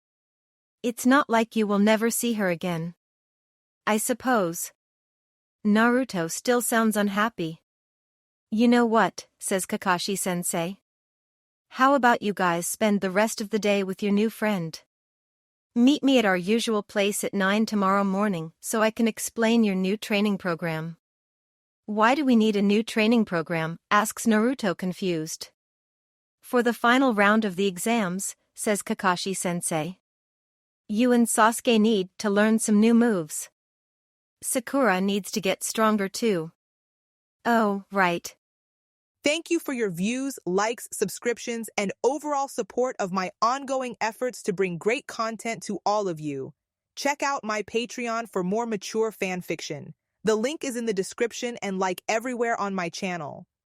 A: It's not like you will never see her again. I suppose. Naruto still sounds unhappy. You know what, says Kakashi Sensei. How about you guys spend the rest of the day with your new friend? Meet me at our usual place at 9 tomorrow morning so I can explain your new training program. Why do we need a new training program? Asks Naruto confused. For the final round of the exams, says Kakashi Sensei. You and Sasuke need to learn some new moves. Sakura needs to get stronger too. Oh, right.
B: Thank you for your views, likes, subscriptions, and overall support of my ongoing efforts to bring great content to all of you. Check out my Patreon for more mature fan fiction. The link is in the description and like everywhere on my channel.